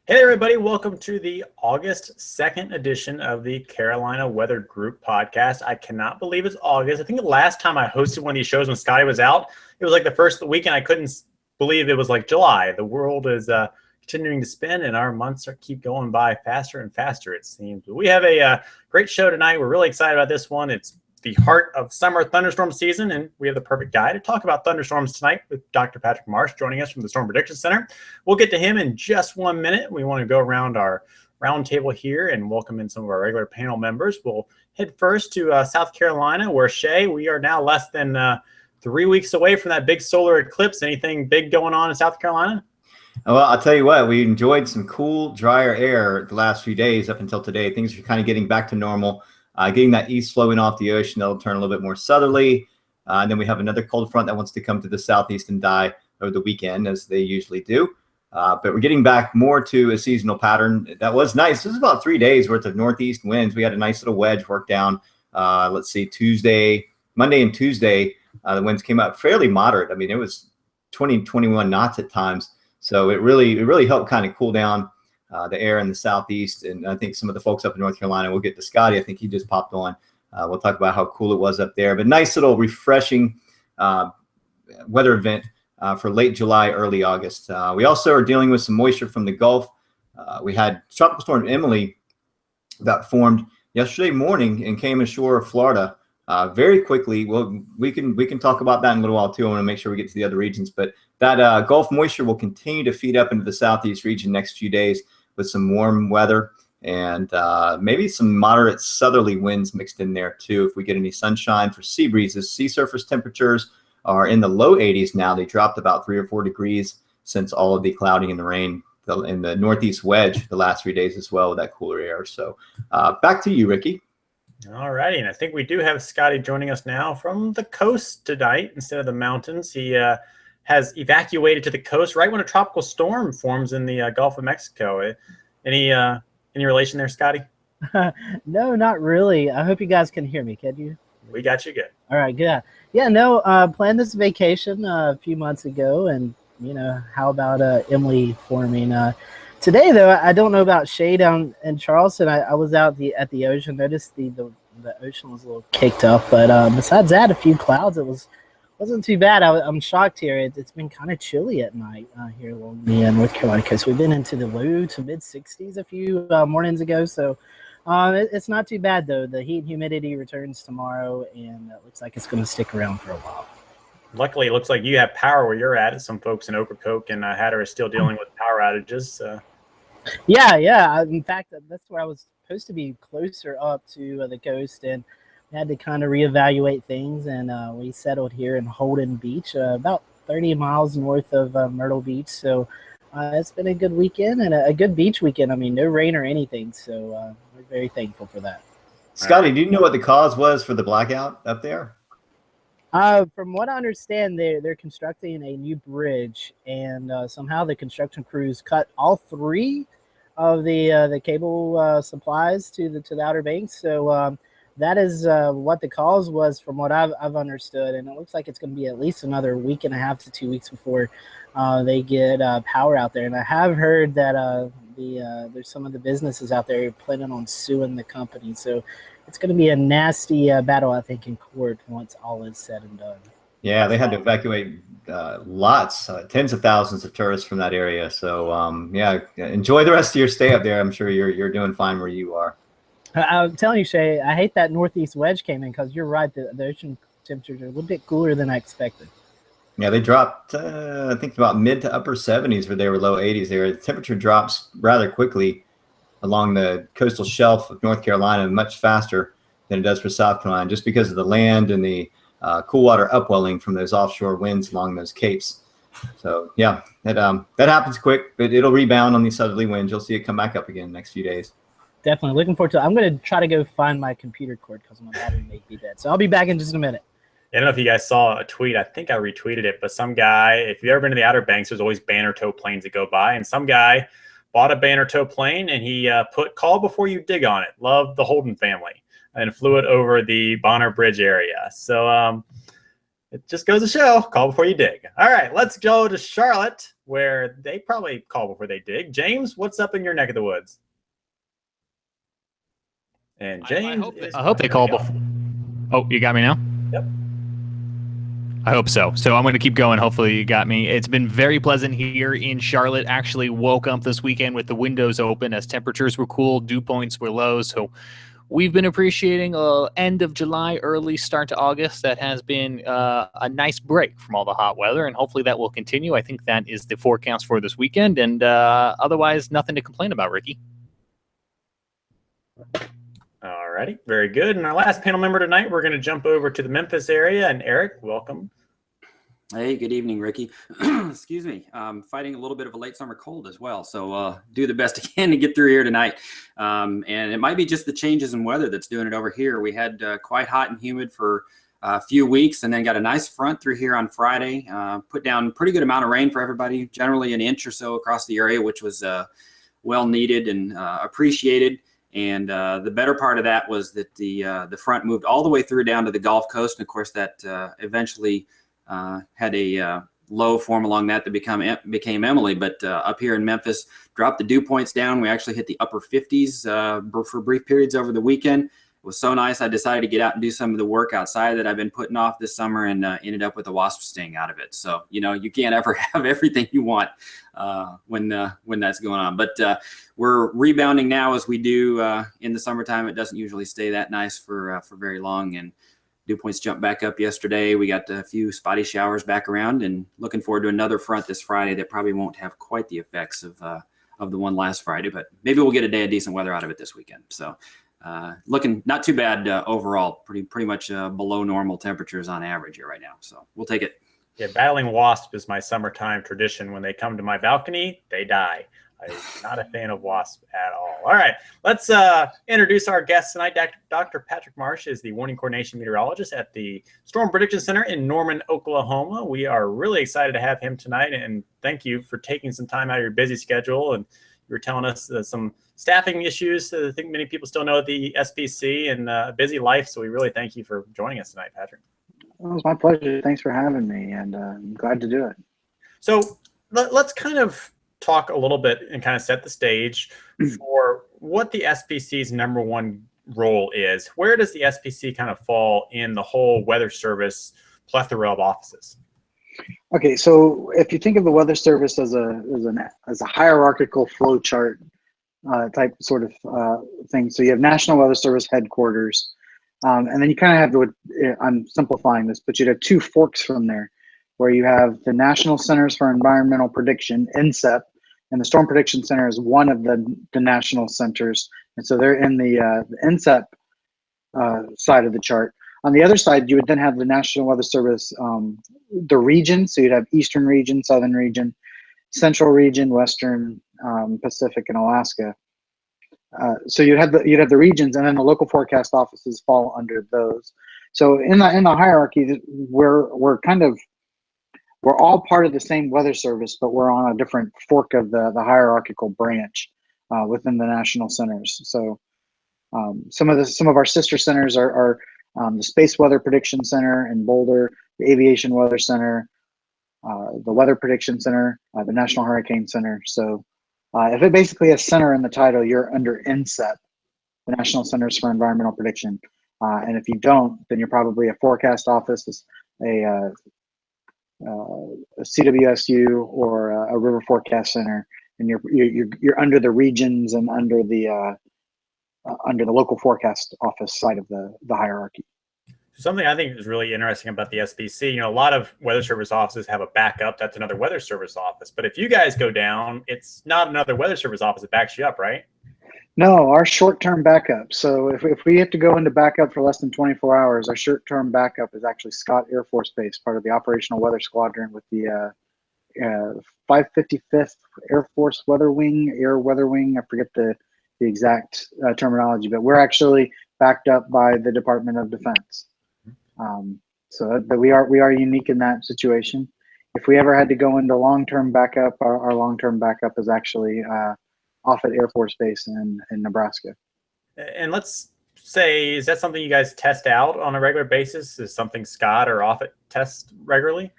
Hey everybody, welcome to the August 2nd edition of the Carolina Weather Group podcast. I cannot believe it's August. I think the last time I hosted one of these shows when Scotty was out, it was like the first weekend. I couldn't believe it was like July. The world is continuing to spin and our months keep going by faster and faster, it seems. But we have a great show tonight. We're really excited about this one. It's the heart of summer thunderstorm season, and we have the perfect guy to talk about thunderstorms tonight with Dr. Patrick Marsh joining us from the Storm Prediction Center. We'll get to him in just 1 minute. We want to go around our round table here and welcome in some of our regular panel members. We'll head first to South Carolina, where Shay, we are now less than 3 weeks away from that big solar eclipse. Anything big going on in South Carolina? Well, I'll tell you what, we enjoyed some cool, drier air the last few days up until today. Things are kind of getting back to normal. Getting that east flowing off the ocean, that'll turn a little bit more southerly. And then we have another cold front that wants to come to the southeast and die over the weekend, as they usually do. But we're getting back more to a seasonal pattern. That was nice. This was about 3 days worth of northeast winds. We had a nice little wedge work down. Let's see, Monday and Tuesday, the winds came out fairly moderate. I mean, it was 20, 21 knots at times. So it really helped kind of cool down the air in the southeast. And I think some of the folks up in North Carolina, we'll get to Scotty. I think he just popped on. We'll talk about how cool it was up there. But nice little refreshing weather event for late July, early August. We also are dealing with some moisture from the Gulf. We had Tropical Storm Emily that formed yesterday morning and came ashore Florida very quickly. Well, we can talk about that in a little while too. I want to make sure we get to the other regions. But that Gulf moisture will continue to feed up into the southeast region next few days with some warm weather and maybe some moderate southerly winds mixed in there too. If we get any sunshine for sea breezes, sea surface temperatures are in the low 80s now. They dropped about 3 or 4 degrees since all of the clouding and the rain in the northeast wedge the last 3 days as well with that cooler air. So back to you, Ricky. All righty, and I think we do have Scotty joining us now from the coast tonight instead of the mountains. He has evacuated to the coast right when a tropical storm forms in the Gulf of Mexico. Any relation there, Scotty? No, not really. I hope you guys can hear me. Can you? We got you good. All right, good. Yeah, no, planned this vacation a few months ago, and how about Emily forming? Today, though, I don't know about Shay down in Charleston. I was out at the ocean. Noticed the ocean was a little kicked up, but besides that, a few clouds. It wasn't too bad. I'm shocked here. It's been kind of chilly at night here along the North Carolina coast. We've been into the low to mid 60s a few mornings ago, so it's not too bad though. The heat and humidity returns tomorrow, and it looks like it's going to stick around for a while. Luckily, it looks like you have power where you're at. Some folks in Ocracoke and Hatter are still dealing with power outages. Yeah. In fact, that's where I was supposed to be closer up to the coast, and had to kind of reevaluate things, and we settled here in Holden Beach, about 30 miles north of Myrtle Beach. So it's been a good weekend and a good beach weekend. I mean, no rain or anything, so we're very thankful for that. Scotty, do you know what the cause was for the blackout up there? From what I understand, they're constructing a new bridge, and somehow the construction crews cut all 3 of the cable supplies to the Outer Banks. So that is what the cause was, from what I've understood, and it looks like it's going to be at least another week and a half to 2 weeks before they get power out there. And I have heard that there's some of the businesses out there planning on suing the company. So it's going to be a nasty battle, I think, in court once all is said and done. Yeah, they had to evacuate tens of thousands of tourists from that area. So yeah, enjoy the rest of your stay up there. I'm sure you're doing fine where you are. I'm telling you, Shay, I hate that northeast wedge came in, because you're right. The ocean temperatures are a little bit cooler than I expected. Yeah, they dropped, I think, about mid to upper 70s where they were low 80s there. The temperature drops rather quickly along the coastal shelf of North Carolina, much faster than it does for South Carolina, just because of the land and the cool water upwelling from those offshore winds along those capes. So, yeah, that happens quick, but it'll rebound on these southerly winds. You'll see it come back up again in the next few days. Definitely looking forward to it. I'm going to try to go find my computer cord because my battery may be dead. So I'll be back in just a minute. I don't know if you guys saw a tweet. I think I retweeted it, but some guy, if you've ever been to the Outer Banks, there's always banner tow planes that go by, and some guy bought a banner tow plane and he put "call before you dig" on it. Love the Holden family, and flew it over the Bonner Bridge area. So it just goes to show, call before you dig. All right, let's go to Charlotte, where they probably call before they dig. James, what's up in your neck of the woods? And James, I hope they call before. Oh, you got me now? Yep. I hope so. So I'm going to keep going. Hopefully you got me. It's been very pleasant here in Charlotte. Actually woke up this weekend with the windows open as temperatures were cool, dew points were low. So we've been appreciating end of July, early start to August. That has been a nice break from all the hot weather, and hopefully that will continue. I think that is the forecast for this weekend, and otherwise nothing to complain about, Ricky. All righty, very good. And our last panel member tonight, we're going to jump over to the Memphis area. And Eric, welcome. Hey, good evening, Ricky. Excuse me. I'm fighting a little bit of a late summer cold as well. So do the best I can to get through here tonight. And it might be just the changes in weather that's doing it over here. We had quite hot and humid for a few weeks, and then got a nice front through here on Friday. Put down a pretty good amount of rain for everybody, generally an inch or so across the area, which was well needed and appreciated. And the better part of that was that the front moved all the way through down to the Gulf Coast. And of course, that eventually had a low form along that became Emily. But up here in Memphis, dropped the dew points down. We actually hit the upper 50s for brief periods over the weekend. It was so nice. I decided to get out and do some of the work outside that I've been putting off this summer, and ended up with a wasp sting out of it. So, you can't ever have everything you want when that's going on. But we're rebounding now as we do in the summertime. It doesn't usually stay that nice for very long. And dew points jumped back up yesterday. We got a few spotty showers back around, and looking forward to another front this Friday that probably won't have quite the effects of the one last Friday. But maybe we'll get a day of decent weather out of it this weekend. So. Looking not too bad overall, pretty much below normal temperatures on average here right now. So we'll take it. Yeah, battling wasp is my summertime tradition. When they come to my balcony, they die. I'm not a fan of wasps at all. All right, let's introduce our guest tonight. Dr. Patrick Marsh is the Warning Coordination Meteorologist at the Storm Prediction Center in Norman, Oklahoma. We are really excited to have him tonight, and thank you for taking some time out of your busy schedule. And you were telling us some staffing issues. I think many people still know the SPC and a busy life. So we really thank you for joining us tonight, Patrick. Well, it was my pleasure. Thanks for having me, and I'm glad to do it. So let's kind of talk a little bit and kind of set the stage for what the SPC's number one role is. Where does the SPC kind of fall in the whole Weather Service plethora of offices? Okay, so if you think of the Weather Service as a hierarchical flow chart type sort of thing, so you have National Weather Service headquarters, and then you kind of have to, I'm simplifying this, but you'd have two forks from there, where you have the National Centers for Environmental Prediction, NCEP, and the Storm Prediction Center is one of the national centers, and so they're in the NCEP side of the chart. On the other side, you would then have the National Weather Service, the region. So you'd have Eastern region, Southern region, Central region, Western, Pacific, and Alaska. So you'd have the regions, and then the local forecast offices fall under those. So in the hierarchy, we're all part of the same weather service, but we're on a different fork of the hierarchical branch within the national centers. So some of our sister centers are the Space Weather Prediction Center in Boulder, the Aviation Weather Center, the Weather Prediction Center, the National Hurricane Center. So if it basically has center in the title, you're under NCEP, the National Centers for Environmental Prediction. And if you don't, then you're probably a forecast office, a CWSU, or a river forecast center, and you're under the regions and under the local forecast office side of the hierarchy. Something I think is really interesting about the SPC, a lot of weather service offices have a backup. That's another weather service office. But if you guys go down, it's not another weather service office that backs you up, right? No, our short-term backup. So if we have to go into backup for less than 24 hours, our short-term backup is actually Scott Air Force Base, part of the Operational Weather Squadron with the 555th Air Force Weather Wing, Air Weather Wing. I forget the exact terminology, but we're actually backed up by the Department of Defense. But we are unique in that situation. If we ever had to go into long-term backup, our long-term backup is actually Offutt Air Force Base in Nebraska. And let's say, is that something you guys test out on a regular basis? Is something Scott or Offutt test regularly?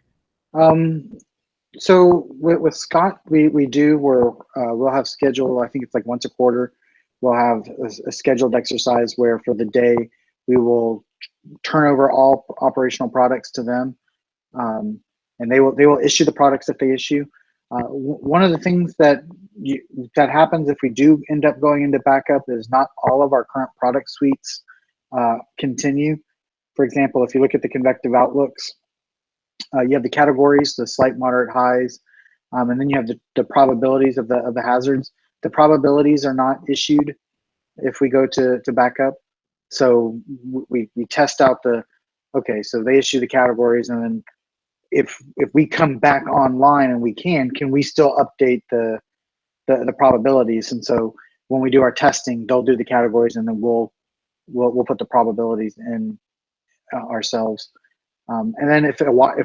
So with Scott, we'll have scheduled. I think it's like once a quarter. We'll have a scheduled exercise where for the day we will turn over all operational products to them, and they will issue the products that they issue. One of the things that happens if we do end up going into backup is not all of our current product suites continue. For example, if you look at the convective outlooks, you have the categories, the slight, moderate, highs, and then you have the probabilities of the hazards. The probabilities are not issued if we go to backup. So we test out okay, so they issue the categories, and then if we come back online and we can we still update the probabilities? And so when we do our testing, they'll do the categories, and then we'll put the probabilities in ourselves. And then if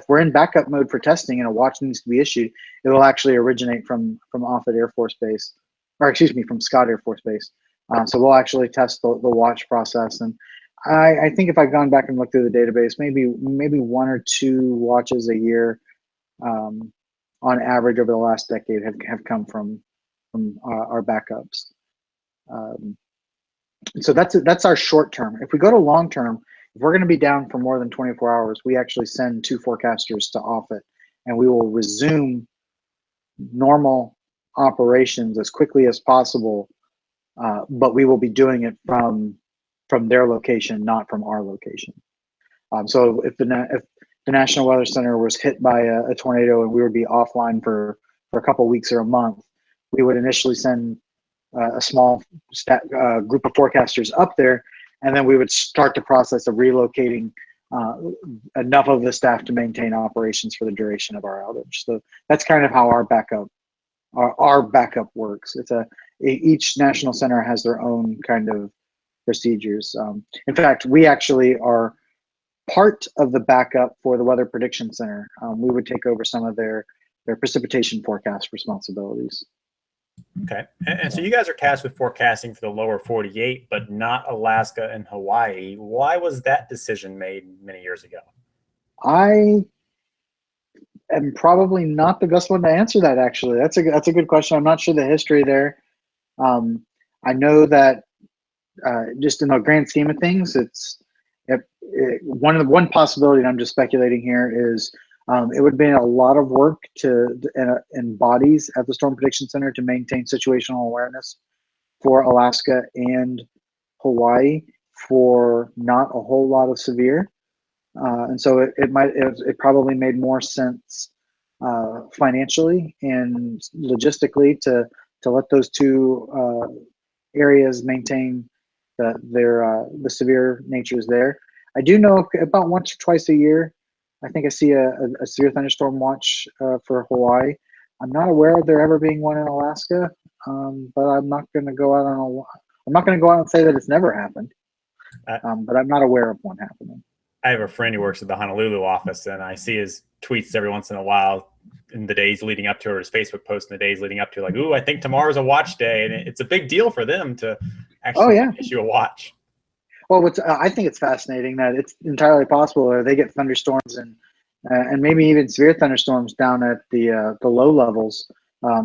we're in backup mode for testing and a watch needs to be issued, it will actually originate from Offutt Air Force Base, or excuse me, from Scott Air Force Base. So we'll actually test the watch process. And I think if I've gone back and looked through the database, maybe 1 or 2 watches a year, on average over the last decade, have come from our backups. So that's our short term. If we go to long term, if we're going to be down for more than 24 hours, we actually send 2 forecasters to Offutt, and we will resume normal operations as quickly as possible. But we will be doing it from their location, not from our location. So if the National Weather Center was hit by a tornado and we would be offline for a couple of weeks or a month, we would initially send a small group of forecasters up there, and then we would start the process of relocating enough of the staff to maintain operations for the duration of our outage. So that's kind of how our backup works. Each national center has their own kind of procedures. In fact, we actually are part of the backup for the Weather Prediction Center. We would take over some of their precipitation forecast responsibilities. Okay. And so you guys are tasked with forecasting for the lower 48, but not Alaska and Hawaii. Why was that decision made many years ago? I am probably not the best one to answer that, actually. That's a good question. I'm not sure the history there. I know that just in the grand scheme of things, one possibility, and I'm just speculating here, is it would be a lot of work in bodies at the Storm Prediction Center to maintain situational awareness for Alaska and Hawaii for not a whole lot of severe, and so it probably made more sense financially and logistically to let those 2 areas maintain the severe natures there. I do know about once or twice a year, I think I see a severe thunderstorm watch for Hawaii. I'm not aware of there ever being one in Alaska, but I'm not going to go out and say that it's never happened. But I'm not aware of one happening. I have a friend who works at the Honolulu office, and I see his tweets every once in a while in the days leading up to it, or his Facebook posts in the days leading up to, like, "Ooh, I think tomorrow's a watch day," and it's a big deal for them to actually issue a watch. Well, I think it's fascinating that it's entirely possible that they get thunderstorms and maybe even severe thunderstorms down at the low levels,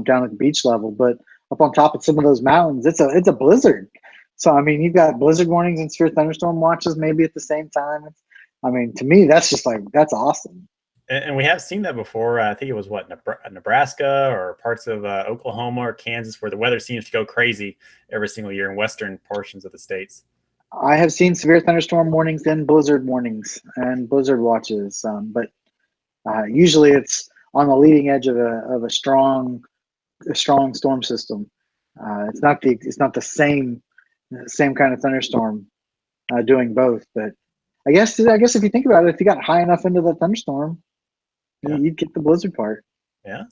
down at the beach level, but up on top of some of those mountains, it's a blizzard. So I mean, you've got blizzard warnings and severe thunderstorm watches maybe at the same time. I mean, to me, that's just that's awesome. And we have seen that before. I think it was Nebraska or parts of Oklahoma or Kansas, where the weather seems to go crazy every single year in western portions of the states. I have seen severe thunderstorm warnings and blizzard warnings and blizzard watches, but usually it's on the leading edge of a strong storm system. It's not the same kind of thunderstorm doing both. But I guess if you think about it, if you got high enough into the thunderstorm, you'd get the blizzard part. Yeah.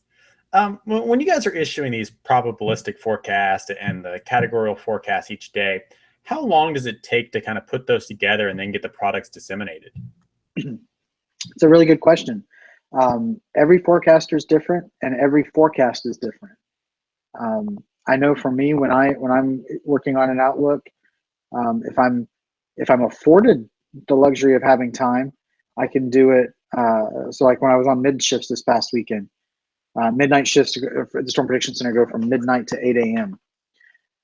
When you guys are issuing these probabilistic forecasts and the categorical forecasts each day, how long does it take to kind of put those together and then get the products disseminated? It's a really good question. Every forecaster is different, and every forecast is different. I know for me, when I'm working on an outlook, if I'm afforded the luxury of having time, I can do it. So like when I was on mid shifts this past weekend, midnight shifts. The Storm Prediction Center go from midnight to 8 a.m.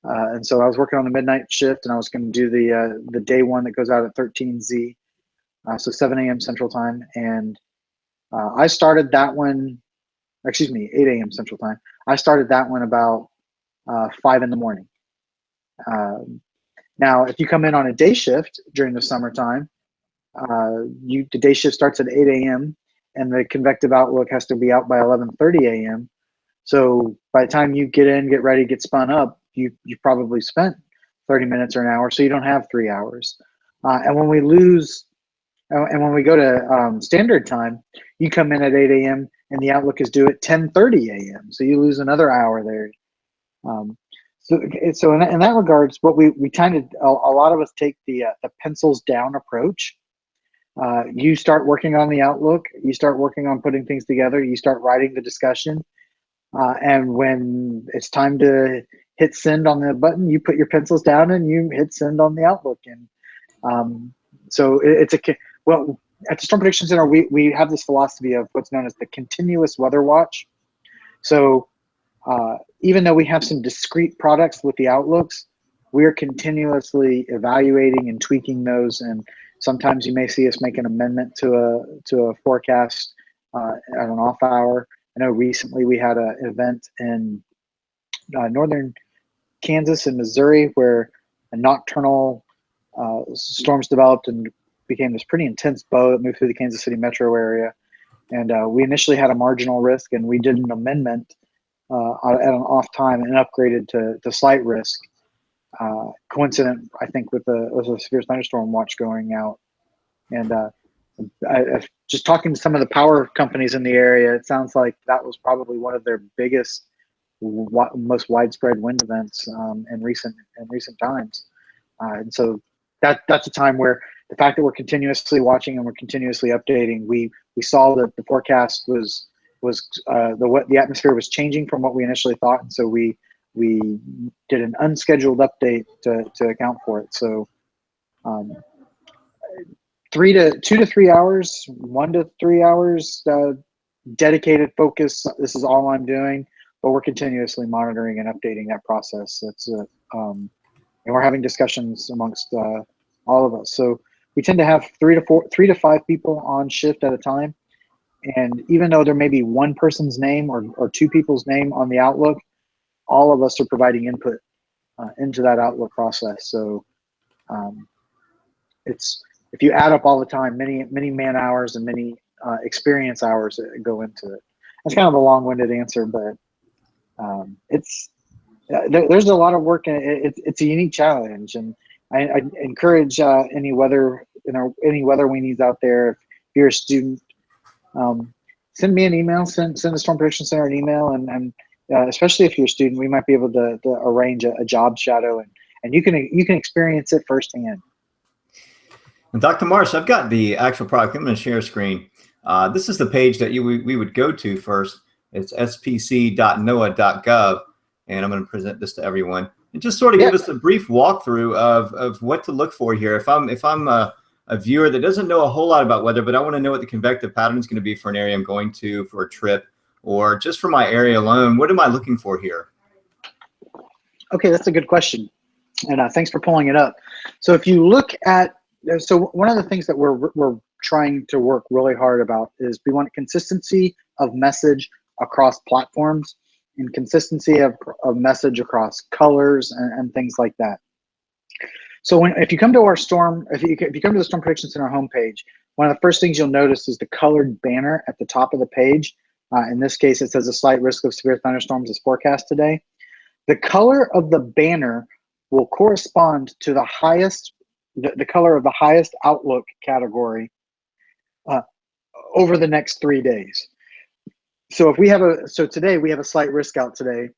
And so I was working on the midnight shift, and I was going to do the day one that goes out at 13Z, so 7 a.m. Central Time. And I started that one, 8 a.m. Central Time. I started that one about 5 in the morning. Now, if you come in on a day shift during the summertime, the day shift starts at 8 a.m. and the convective outlook has to be out by 11:30 a.m. So by the time you get in, get ready, get spun up, you probably spent 30 minutes or an hour, so you don't have 3 hours. And when we go to standard time, you come in at 8 a.m. and the outlook is due at 10:30 a.m. So you lose another hour there. So in that regards, what we kind of, a lot of us take the pencils down approach. You start working on the outlook, you start working on putting things together, you start writing the discussion, and when it's time to hit send on the button, you put your pencils down and you hit send on the outlook. And so well, at the Storm Prediction Center, we have this philosophy of what's known as the continuous weather watch. So even though we have some discrete products with the outlooks, we're continuously evaluating and tweaking those. And sometimes you may see us make an amendment to a forecast at an off hour. I know recently we had an event in northern Kansas and Missouri where a nocturnal storms developed and became this pretty intense bow that moved through the Kansas City metro area. And we initially had a marginal risk, and we did an amendment at an off time and upgraded to slight risk. Coincident, I think, with a severe thunderstorm watch going out. And just talking to some of the power companies in the area, it sounds like that was probably one of their biggest, most widespread wind events in recent times. And so that's a time where the fact that we're continuously watching and we're continuously updating, we saw that the forecast was the atmosphere was changing from what we initially thought, and so we did an unscheduled update to account for it. So 2 to 3 hours, 1 to 3 hours dedicated focus. This is all I'm doing, but we're continuously monitoring and updating that process. That's and we're having discussions amongst all of us. So we tend to have 3 to 5 people on shift at a time. And even though there may be one person's name or 2 people's name on the outlook, all of us are providing input into that outlook process. So if you add up all the time, many man hours and many experience hours that go into it. That's kind of a long-winded answer, but there's a lot of work, and it's a unique challenge. And I encourage any weather weenies out there. If you're a student, send me an email. Send the Storm Prediction Center an email, and especially if you're a student, we might be able to arrange a job shadow, and you can experience it firsthand. And Dr. Marsh, I've got the actual product. I'm going to share a screen. This is the page that we would go to first. It's spc.noaa.gov, and I'm going to present this to everyone and just sort of give us a brief walkthrough of what to look for here. If I'm a viewer that doesn't know a whole lot about weather, but I want to know what the convective pattern is going to be for an area I'm going to for a trip, or just for my area alone, what am I looking for here? Okay, that's a good question, and thanks for pulling it up. So if you look at, so one of the things that we're trying to work really hard about is we want consistency of message across platforms and consistency of message across colors and things like that. So if you come to our storm, if you come to the Storm Prediction Center homepage, one of the first things you'll notice is the colored banner at the top of the page. In this case, it says a slight risk of severe thunderstorms is forecast today. The color of the banner will correspond to the color of the highest outlook category over the next 3 days. So today we have a slight risk out today,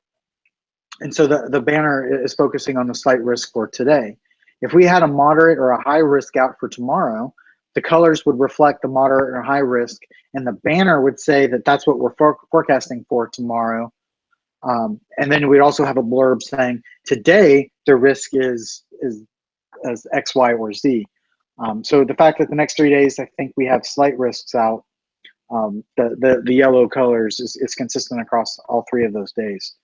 and so the banner is focusing on the slight risk for today. If we had a moderate or a high risk out for tomorrow, the colors would reflect the moderate or high risk, and the banner would say that that's what we're forecasting for tomorrow. And then we'd also have a blurb saying today the risk is as X, Y, or Z. So the fact that the next 3 days, I think we have slight risks out, The yellow colors is consistent across all 3 of those days.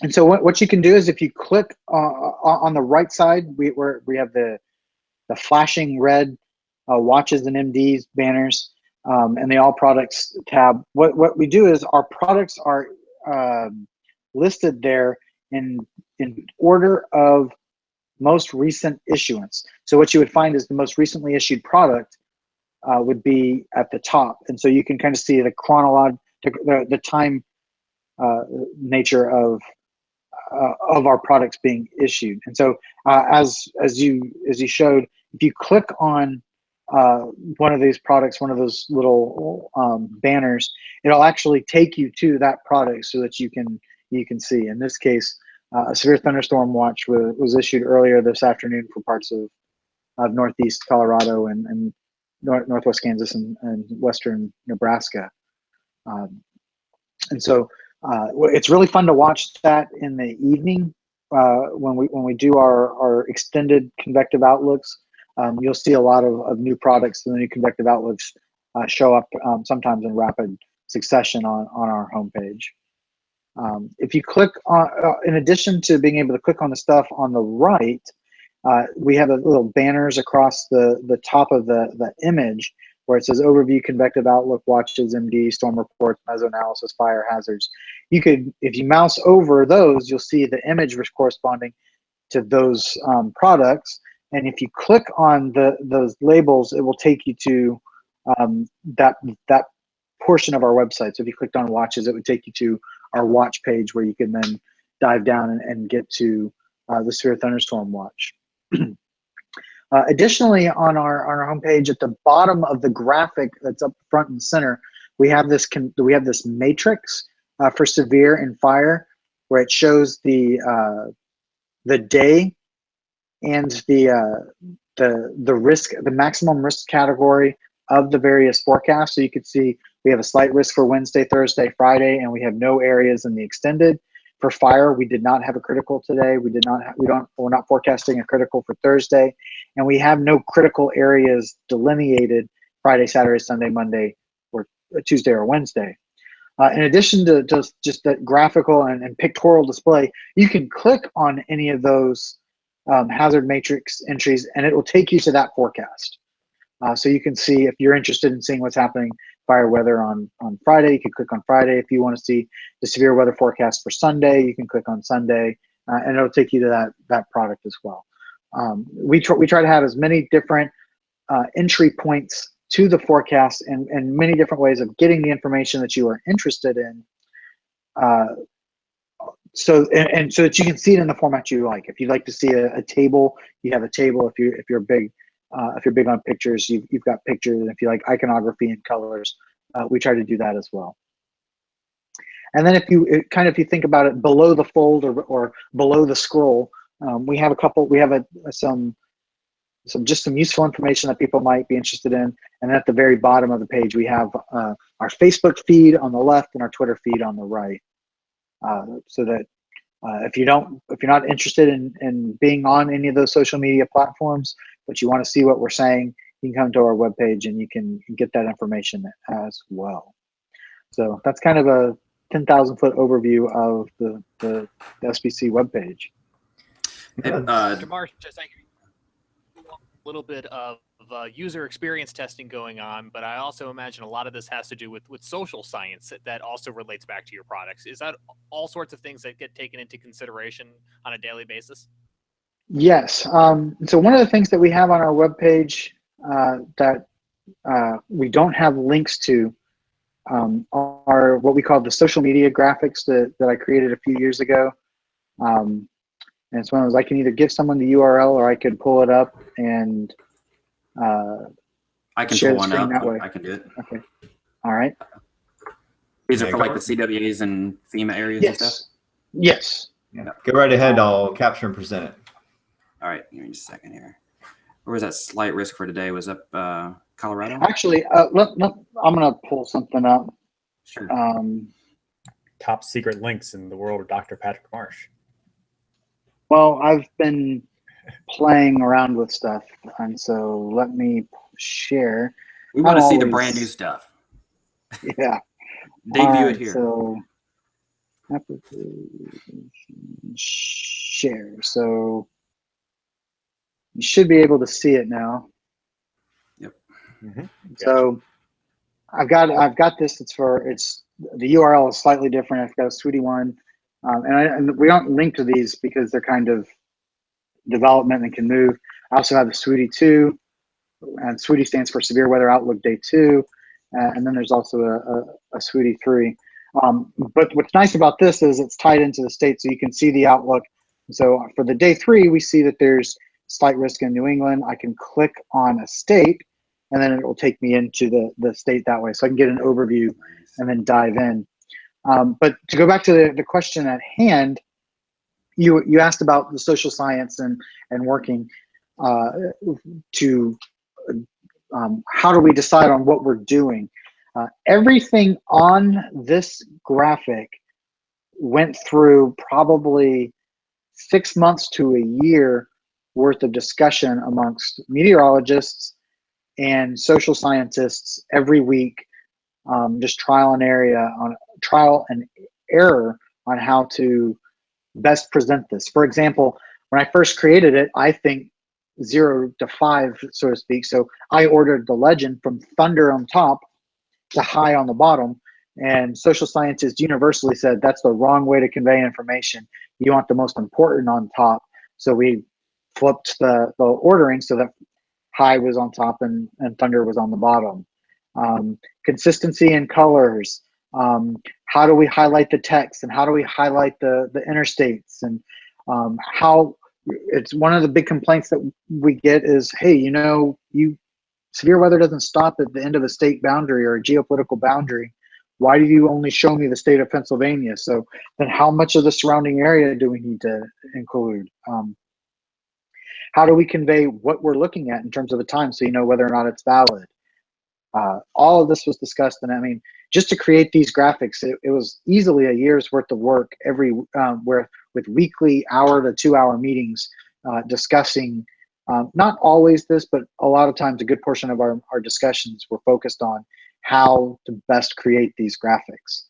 And so what you can do is if you click on the right side, we have the flashing red watches and MDs banners, and the all products tab. What we do is our products are listed there in order of most recent issuance. So what you would find is the most recently issued product would be at the top, and so you can kind of see the the time nature of our products being issued. And so as you showed, if you click on one of these products, one of those little banners, it'll actually take you to that product so that you can see. In this case, a severe thunderstorm watch was issued earlier this afternoon for parts of northeast Colorado and northwest Kansas and western Nebraska. And so it's really fun to watch that in the evening when we do our extended convective outlooks. You'll see a lot of new products and the new convective outlooks show up sometimes in rapid succession on our homepage. If you click on, in addition to being able to click on the stuff on the right, we have a little banners across the top of the image where it says Overview, Convective Outlook, Watches, MD, Storm Reports, Mesoanalysis, Fire Hazards. You could, if you mouse over those, you'll see the image corresponding to those products. And if you click on those labels, it will take you to that portion of our website. So if you clicked on watches, it would take you to our watch page where you can then dive down and get to the severe thunderstorm watch. Additionally, on our homepage, at the bottom of the graphic that's up front and center, we have this matrix for severe and fire, where it shows the day and the risk, the maximum risk category of the various forecasts. So you can see we have a slight risk for Wednesday, Thursday, Friday, and we have no areas in the extended. For fire, we did not have a critical today. We're not forecasting a critical for Thursday, and we have no critical areas delineated Friday, Saturday, Sunday, Monday, or Tuesday or Wednesday. In addition to just that graphical and pictorial display, you can click on any of those hazard matrix entries, and it will take you to that forecast. So you can see if you're interested in seeing what's happening fire weather on Friday, you can click on Friday. If you want to see the severe weather forecast for Sunday, you can click on Sunday, and it'll take you to that product as well. We try to have as many different entry points to the forecast and many different ways of getting the information that you are interested in, so that you can see it in the format you like. If you'd like to see a table, you have a table. If you're big on pictures, you've got pictures. And if you like iconography and colors, we try to do that as well. And then if you think about it below the fold or below the scroll, we have some useful information that people might be interested in. And at the very bottom of the page, we have our Facebook feed on the left and our Twitter feed on the right. So that if you're not interested in being on any of those social media platforms, but you want to see what we're saying, you can come to our webpage and you can get that information as well. So that's kind of a 10,000-foot overview of the SPC webpage. Mr. Marsh, just a little bit of user experience testing going on, but I also imagine a lot of this has to do with social science that also relates back to your products. Is that all sorts of things that get taken into consideration on a daily basis? Yes. So one of the things that we have on our webpage that we don't have links to are what we call the social media graphics that I created a few years ago. And it's one of those, I can either give someone the URL or I could pull it up and I can share pull the one screen up. that way. I can do it. Okay. All right. These are for like the CWAs and FEMA areas and stuff? Yes. Yeah. Go right ahead. I'll capture and present it. All right. Give me just a second here. Where was that slight risk for today? Was up Colorado? Actually, I'm going to pull something up. Sure. Top secret links in the world of Dr. Patrick Marsh. Well, I've been playing around with stuff, and so let me share. We want to see the always- brand new stuff. Yeah. Debut All it right, here. So share. So you should be able to see it now. Yep. So I've got this. It's the URL is slightly different. I've got a Sweetie one, and we don't link to these because they're kind of development and can move. I also have the Sweetie 2, and Sweetie stands for Severe Weather Outlook Day 2, and then there's also a Sweetie 3. But what's nice about this is it's tied into the state, so you can see the outlook. So for the Day 3, we see that there's slight risk in New England. I can click on a state, and then it will take me into the state that way, so I can get an overview and then dive in. But to go back to the question at hand, you asked about the social science and working to how do we decide on what we're doing. Everything on this graphic went through probably 6 months to a year worth of discussion amongst meteorologists and social scientists every week, just trial and error on how to best present this. For example, when I first created it, I think 0 to 5, so to speak. So I ordered the legend from thunder on top to high on the bottom, and social scientists universally said that's the wrong way to convey information. You want the most important on top. So we flipped the ordering so that high was on top and thunder was on the bottom. Consistency in colors. How do we highlight the text, and how do we highlight the interstates, and how it's one of the big complaints that we get is, hey, severe weather doesn't stop at the end of a state boundary or a geopolitical boundary. Why do you only show me the state of Pennsylvania? So then how much of the surrounding area do we need to include? How do we convey what we're looking at in terms of the time so you know whether or not it's valid? All of this was discussed, and I mean, just to create these graphics, it was easily a year's worth of work with weekly hour to 2 hour meetings discussing, not always this, but a lot of times a good portion of our discussions were focused on how to best create these graphics.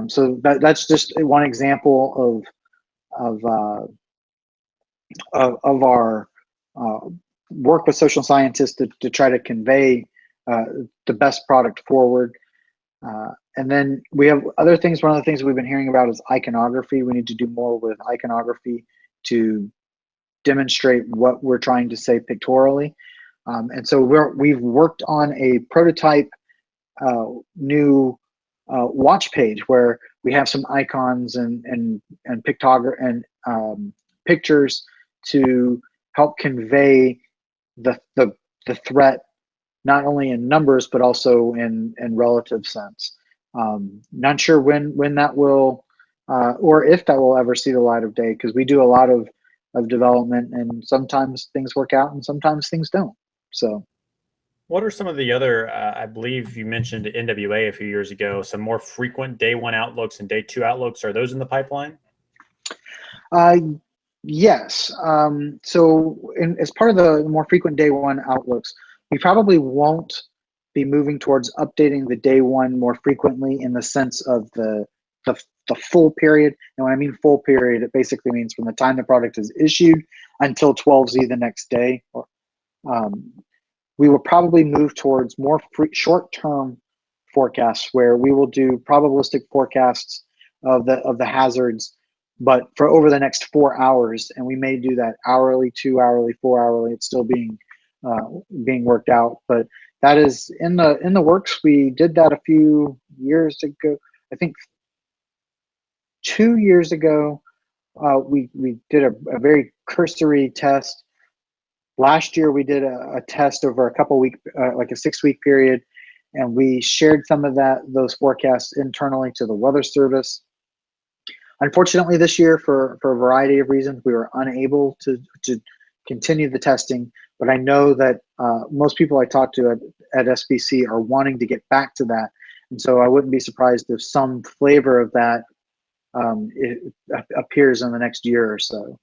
So that's just one example of our work with social scientists to try to convey the best product forward. And then we have other things. One of the things we've been hearing about is iconography. We need to do more with iconography to demonstrate what we're trying to say pictorially. And so we've worked on a prototype new watch page where we have some icons and pictures to help convey the threat, not only in numbers but also in relative sense. Not sure when that will or if that will ever see the light of day, because we do a lot of development, and sometimes things work out and sometimes things don't. So what are some of the other, I believe you mentioned NWA a few years ago, some more frequent day 1 outlooks and day 2 outlooks? Are those in the pipeline? Yes. So as part of the more frequent day 1 outlooks, we probably won't be moving towards updating the day 1 more frequently in the sense of the full period. And when I mean full period, it basically means from the time the product is issued until 12Z the next day. We will probably move towards more short-term forecasts where we will do probabilistic forecasts of the hazards, but for over the next 4 hours, and we may do that hourly, 2 hourly, 4 hourly. It's still being worked out, but that is in the works. We did that a few years ago. I think 2 years ago, we did a very cursory test. Last year, we did a test over a couple like a 6-week period, and we shared some of those forecasts internally to the Weather Service. Unfortunately, this year, for a variety of reasons, we were unable to continue the testing. But I know that most people I talk to at SPC are wanting to get back to that, and so I wouldn't be surprised if some flavor of that it appears in the next year or so.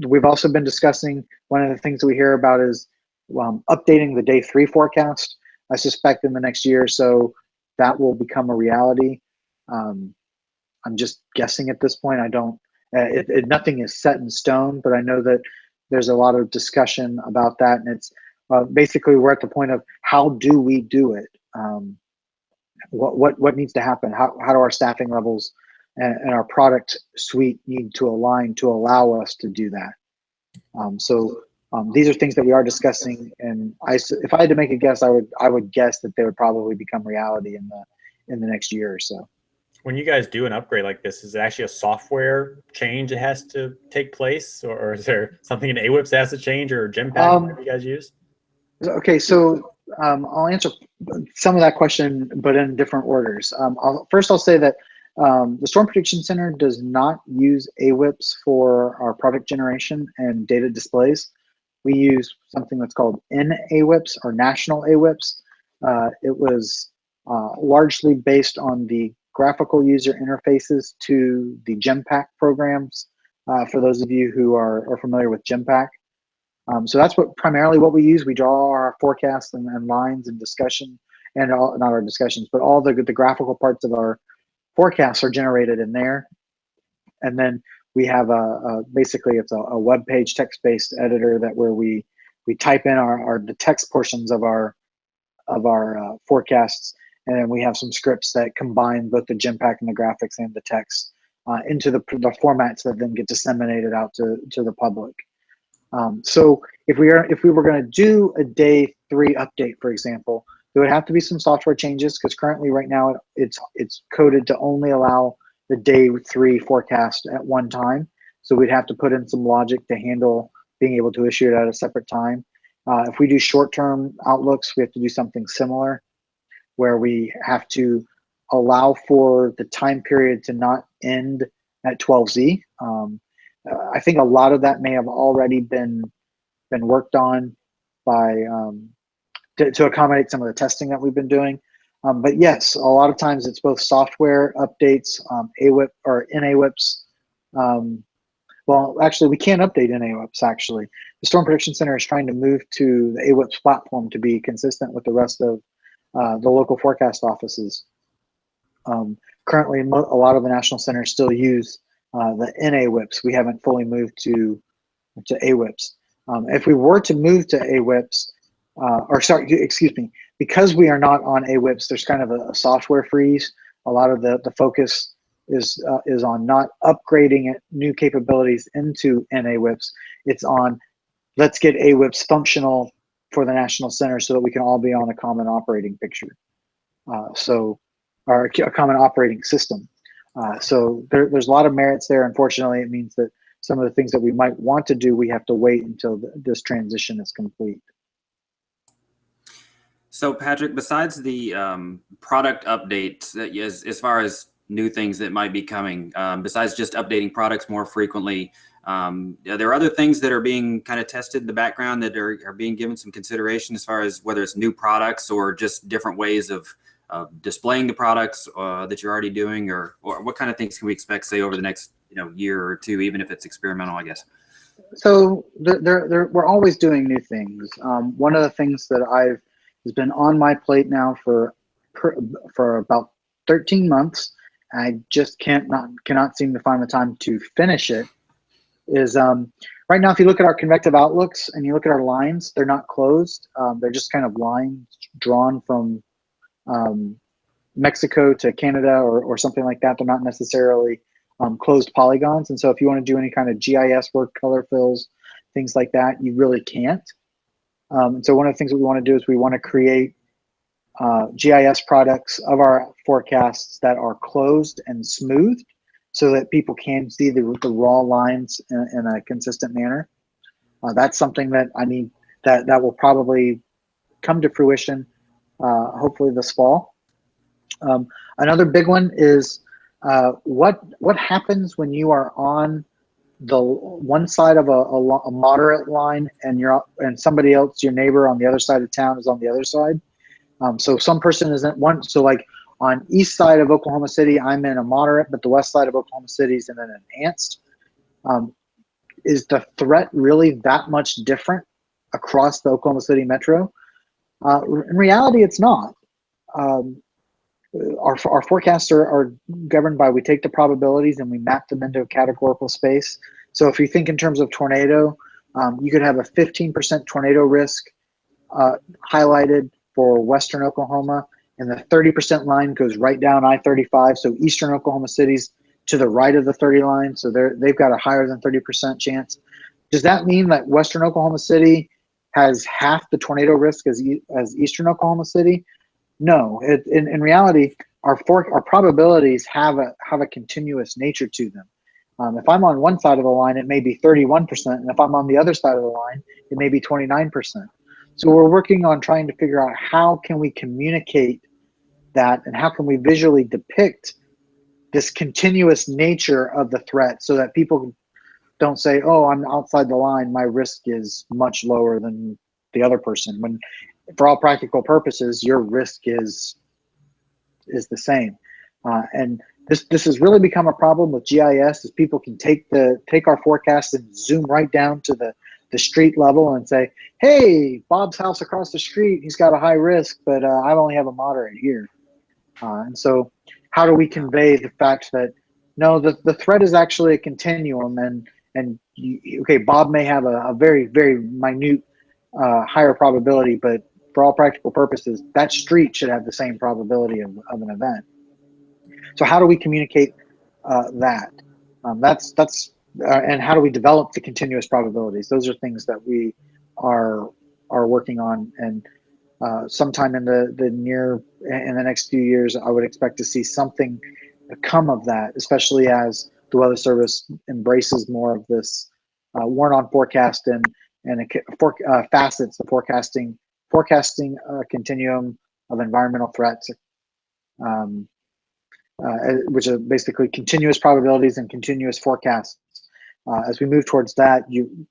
We've also been discussing, one of the things that we hear about is updating the day 3 forecast. I suspect in the next year or so that will become a reality. I'm just guessing at this point. I don't. Nothing is set in stone, but I know that there's a lot of discussion about that, and it's basically we're at the point of how do we do it? What needs to happen? How do our staffing levels and our product suite need to align to allow us to do that? These are things that we are discussing, and if I had to make a guess, I would guess that they would probably become reality in the next year or so. When you guys do an upgrade like this, is it actually a software change that has to take place, or is there something in AWIPS that has to change, or Genpact that you guys use? Okay, so I'll answer some of that question, but in different orders. First, I'll say that the Storm Prediction Center does not use AWIPS for our product generation and data displays. We use something that's called NAWIPS, or National AWIPS. It was largely based on the graphical user interfaces to the Genpact programs, for those of you who are familiar with Genpact. So that's primarily what we use. We draw our forecasts and lines and discussion, and not our discussions, but all the graphical parts of our forecasts are generated in there. And then we have basically it's a web page text-based editor where we type in the text portions of our forecasts, and then we have some scripts that combine both the Genpact and the graphics and the text into the formats that then get disseminated out to the public. So if we were going to do a day 3 update, for example, there would have to be some software changes, because currently right now it's coded to only allow the day 3 forecast at one time. So we'd have to put in some logic to handle being able to issue it at a separate time. If we do short-term outlooks, we have to do something similar, where we have to allow for the time period to not end at 12Z. I think a lot of that may have already been worked on by to accommodate some of the testing that we've been doing. But yes, a lot of times it's both software updates, AWIP or NAWIPS. Well, actually, we can't update NAWIPS. Actually, the Storm Prediction Center is trying to move to the AWIPS platform to be consistent with the rest of the local forecast offices. Currently, a lot of the national centers still use the NAWIPS. We haven't fully moved to AWIPS. If we were to move to AWIPS, because we are not on AWIPS, there's kind of a software freeze. A lot of the focus is on not upgrading new capabilities into NAWIPS. It's on, let's get AWIPS functional for the national center so that we can all be on a common operating picture. Or a common operating system. So there's a lot of merits there. Unfortunately, it means that some of the things that we might want to do, we have to wait until this transition is complete. So Patrick, besides the product updates, as far as new things that might be coming, besides just updating products more frequently, are there other things that are being kind of tested in the background that are being given some consideration, as far as whether it's new products or just different ways of displaying the products that you're already doing, or what kind of things can we expect, say, over the next year or two, even if it's experimental, I guess? So we're always doing new things. One of the things that has been on my plate now for about 13 months, I just cannot seem to find the time to finish it, is right now, if you look at our convective outlooks and you look at our lines, they're not closed. They're just kind of lines drawn from Mexico to Canada or something like that. They're not necessarily closed polygons. And so if you want to do any kind of GIS work, color fills, things like that, you really can't. And so one of the things that we want to do is we want to create GIS products of our forecasts that are closed and smoothed, so that people can see the raw lines in a consistent manner. That's something that I need, that will probably come to fruition hopefully this fall. Another big one is what happens when you are on the one side of a moderate line and somebody else, your neighbor on the other side of town, is on the other side. So some person isn't one. So like on east side of Oklahoma City, I'm in a moderate, but the west side of Oklahoma City is in an enhanced. Is the threat really that much different across the Oklahoma City metro? In reality, it's not. Um, our forecasts are governed by, we take the probabilities and we map them into a categorical space. So if you think in terms of tornado, you could have a 15% tornado risk highlighted for western Oklahoma, and the 30% line goes right down I-35. So eastern Oklahoma City's to the right of the 30 line, so they've got a higher than 30% chance. Does that mean that western Oklahoma City has half the tornado risk as eastern Oklahoma City? No. In reality, our probabilities have a continuous nature to them. If I'm on one side of the line, it may be 31%, and if I'm on the other side of the line, it may be 29%. So we're working on trying to figure out how can we communicate that, and how can we visually depict this continuous nature of the threat, so that people don't say, oh, I'm outside the line, my risk is much lower than the other person, when for all practical purposes your risk is the same. And this has really become a problem with GIS, is people can take our forecast and zoom right down to the street level and say, hey, Bob's house across the street, he's got a high risk, but I only have a moderate here. And so how do we convey the fact that no, the threat is actually a continuum, and okay, Bob may have a very, very minute higher probability, but for all practical purposes, that street should have the same probability of an event. So how do we communicate that? And how do we develop the continuous probabilities? Those are things that we are working on, and sometime in the next few years, I would expect to see something come of that, especially as the Weather Service embraces more of this warn-on forecast and facets of forecasting a continuum of environmental threats, which are basically continuous probabilities and continuous forecasts. As we move towards that,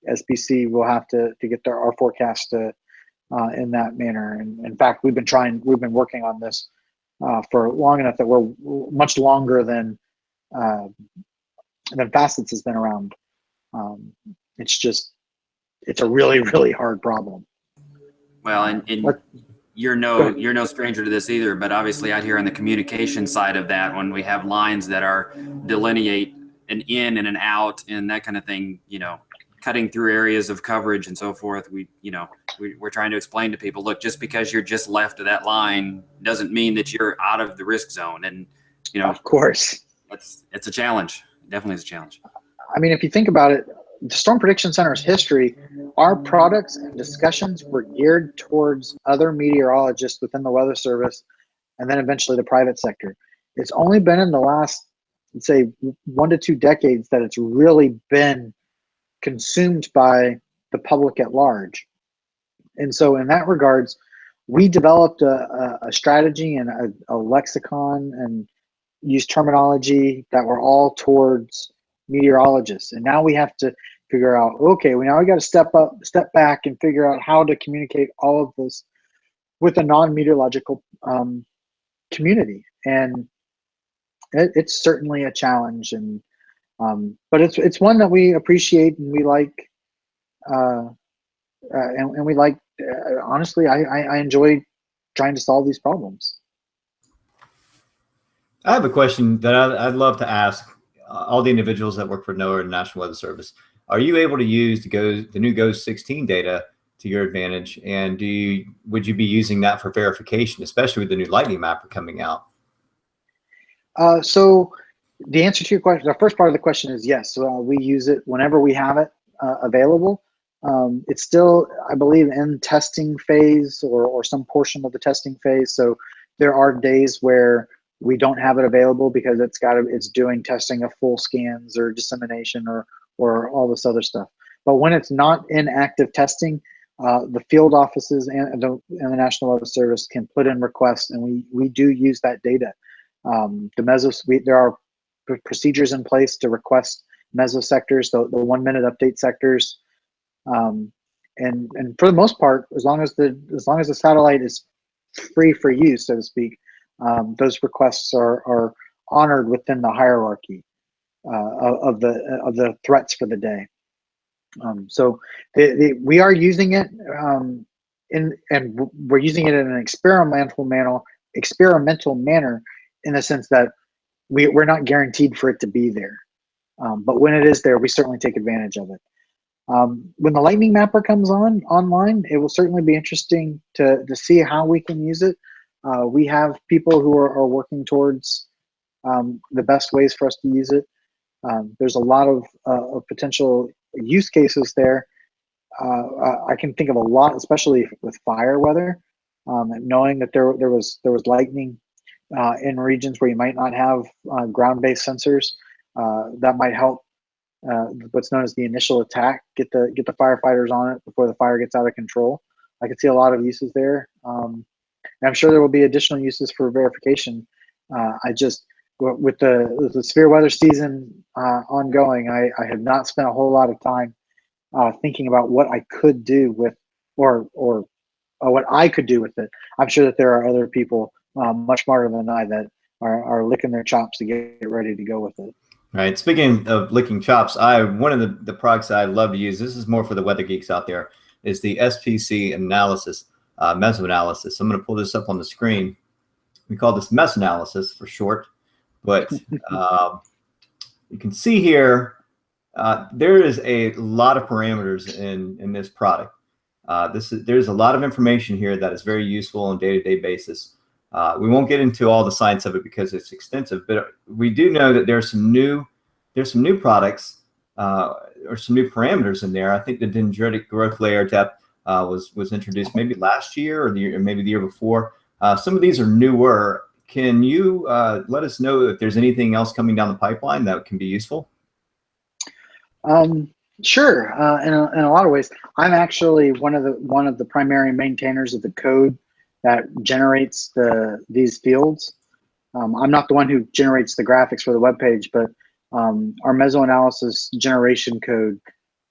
SPC will have to get our forecast in that manner. And in fact, we've been working on this for long enough that we're much longer than facets has been around. It's a really, really hard problem. Well, and you're no stranger to this either, but obviously out here on the communication side of that, when we have lines that are delineate an in and an out and that kind of thing, cutting through areas of coverage and so forth, we're trying to explain to people, look, just because you're just left of that line doesn't mean that you're out of the risk zone. And of course, it's a challenge. Definitely is a challenge. I mean, if you think about it, the Storm Prediction Center's history, our products and discussions were geared towards other meteorologists within the Weather Service, and then eventually the private sector. It's only been in the last, let's say, 1 to 2 decades that it's really been consumed by the public at large. And so in that regards, we developed a strategy and a lexicon and used terminology that were all towards meteorologists. And now we have to figure out, okay, we got to step back and figure out how to communicate all of this with a non-meteorological community. And it's certainly a challenge, and but it's one that we appreciate and we like, and we like. Honestly, I enjoy trying to solve these problems. I have a question that I'd love to ask all the individuals that work for NOAA and National Weather Service. Are you able to use the new GOES 16 data to your advantage? And would you be using that for verification, especially with the new lightning mapper coming out? So the answer to your question, the first part of the question is yes. We use it whenever we have it available. It's still, I believe, in testing phase or some portion of the testing phase. So there are days where we don't have it available because it's doing testing of full scans or dissemination or all this other stuff. But when it's not in active testing, the field offices and the National Weather Service can put in requests, and we do use that data. There are procedures in place to request mesosectors, the 1 minute update sectors, and for the most part, as long as the satellite is free for use, so to speak, those requests are honored within the hierarchy of the threats for the day. So we are using it we're using it in an experimental manner in the sense that we're not guaranteed for it to be there. But when it is there, we certainly take advantage of it. When the lightning mapper comes online, it will certainly be interesting to see how we can use it. We have people who are working towards the best ways for us to use it. There's a lot of potential use cases there. I can think of a lot, especially with fire weather, knowing that there was lightning in regions where you might not have ground-based sensors. That might help what's known as the initial attack, get the firefighters on it before the fire gets out of control. I could see a lot of uses there. And I'm sure there will be additional uses for verification. With the severe weather season ongoing, I have not spent a whole lot of time thinking about what I could do with, or what I could do with it. I'm sure that there are other people much smarter than I that are licking their chops to get ready to go with it. Right. Speaking of licking chops, one of the products I love to use, this is more for the weather geeks out there, is the SPC analysis, mesoanalysis. So I'm going to pull this up on the screen. We call this mesanalysis for short, but you can see here there is a lot of parameters in this product. There's a lot of information here that is very useful on a day-to-day basis. We won't get into all the science of it because it's extensive, but we do know that there's some new products or some new parameters in there. I think the dendritic growth layer depth was introduced maybe last year or maybe the year before. Some of these are newer. Can you let us know if there's anything else coming down the pipeline that can be useful? Sure. In a lot of ways, I'm actually one of the primary maintainers of the code that generates these fields. I'm not the one who generates the graphics for the web page, but our mesoanalysis generation code,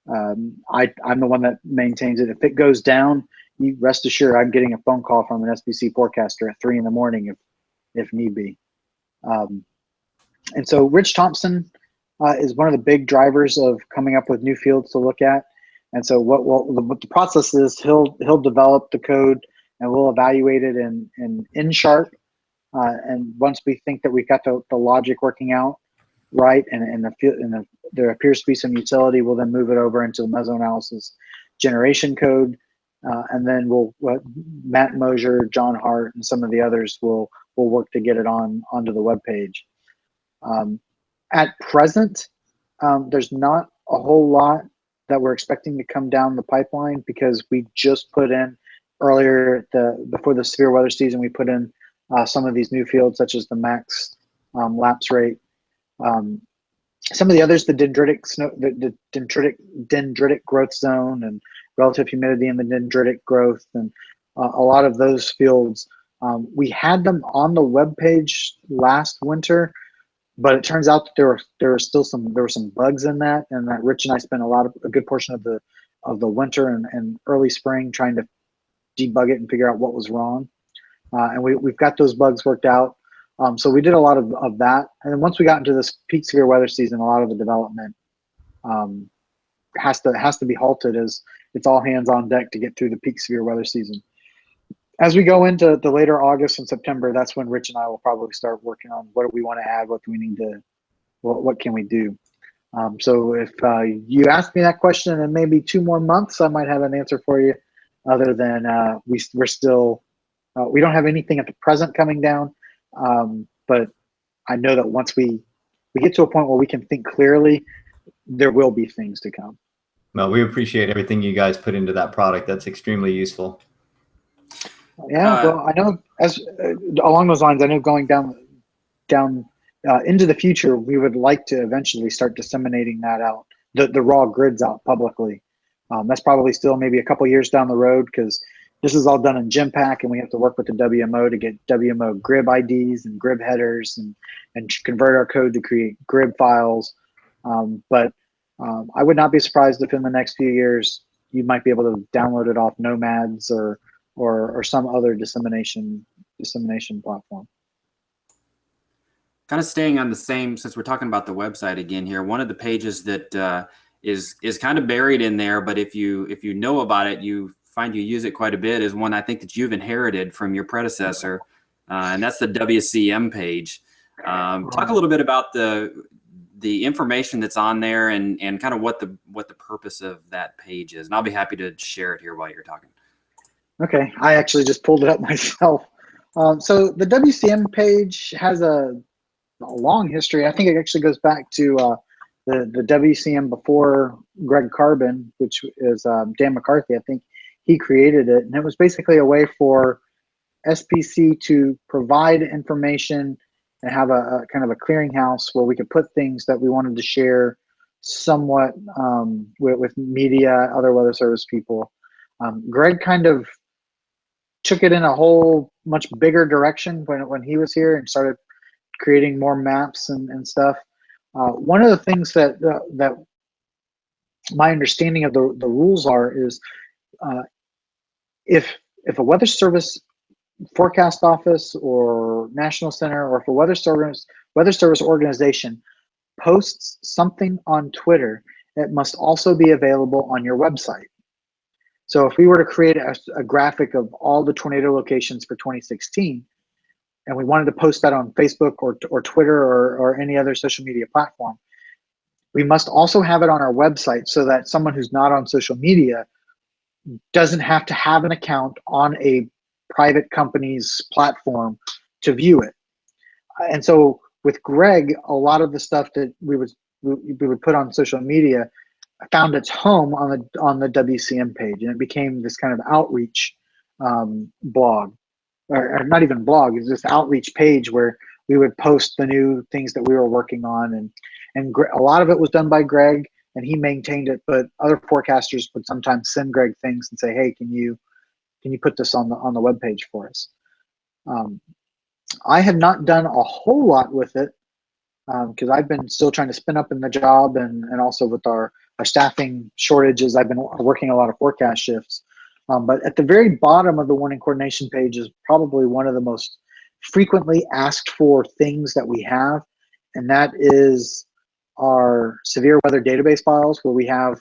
I'm the one that maintains it. If it goes down, you rest assured I'm getting a phone call from an SPC forecaster at 3 in the morning if need be. And so Rich Thompson is one of the big drivers of coming up with new fields to look at. And so what the process is, he'll develop the code and we'll evaluate it in Sharp. And once we think that we've got the logic working out right, and there appears to be some utility, we'll then move it over into the mesoanalysis generation code. And then Matt Mosier, John Hart, and some of the others will work to get it onto the web page. At present, there's not a whole lot that we're expecting to come down the pipeline because we just put in earlier before the severe weather season, we put in some of these new fields such as the max lapse rate. Some of the others, the dendritic growth zone and relative humidity in the dendritic growth, and a lot of those fields, we had them on the web page last winter, but it turns out that there were some bugs in that, and that Rich and I spent a good portion of the winter and early spring trying to debug it and figure out what was wrong. And we've got those bugs worked out. So we did a lot of that. And then once we got into this peak severe weather season, a lot of the development has to be halted as it's all hands on deck to get through the peak severe weather season. As we go into the later August and September, that's when Rich and I will probably start working on what do we want to add, what do we need to, what can we do. So if you ask me that question in maybe 2 more months, I might have an answer for you. Other than we're still, we don't have anything at the present coming down, but I know that once we get to a point where we can think clearly, there will be things to come. Well, we appreciate everything you guys put into that product. That's extremely useful. Yeah, well, I know along those lines, I know going down into the future, we would like to eventually start disseminating that out, the raw grids out publicly. That's probably still maybe a couple years down the road because this is all done in GenPack, and we have to work with the WMO to get WMO GRIB IDs and GRIB headers and convert our code to create GRIB files. But I would not be surprised if in the next few years you might be able to download it off Nomads or some other dissemination platform. Kind of staying on the same, since we're talking about the website again here, one of the pages that is kind of buried in there, but if you know about it, you find you use it quite a bit is one I think that you've inherited from your predecessor, and that's the WCM page. Talk a little bit about the information that's on there and kind of what the purpose of that page is. And I'll be happy to share it here while you're talking. Okay, I actually just pulled it up myself. So the WCM page has a long history. I think it actually goes back to the WCM before Greg Carbon, which is Dan McCarthy. I think he created it, and it was basically a way for SPC to provide information and have a kind of a clearinghouse where we could put things that we wanted to share somewhat with media, other weather service people. Greg kind of took it in a whole much bigger direction when he was here and started creating more maps and stuff. One of the things that my understanding of the rules are is if a weather service forecast office or national center, or if a weather service organization posts something on Twitter, it must also be available on your website. So if we were to create a graphic of all the tornado locations for 2016, and we wanted to post that on Facebook or Twitter or any other social media platform, we must also have it on our website so that someone who's not on social media doesn't have to have an account on a private company's platform to view it. And so with Greg, a lot of the stuff that we would put on social media found its home on the WCM page, and it became this kind of outreach blog, or not even blog. It's this outreach page where we would post the new things that we were working on, and a lot of it was done by Greg, and he maintained it. But other forecasters would sometimes send Greg things and say, "Hey, can you put this on the web page for us?" I have not done a whole lot with it because I've been still trying to spin up in the job, and also with our staffing shortages, I've been working a lot of forecast shifts. But at the very bottom of the warning coordination page is probably one of the most frequently asked for things that we have, and that is our severe weather database files, where we have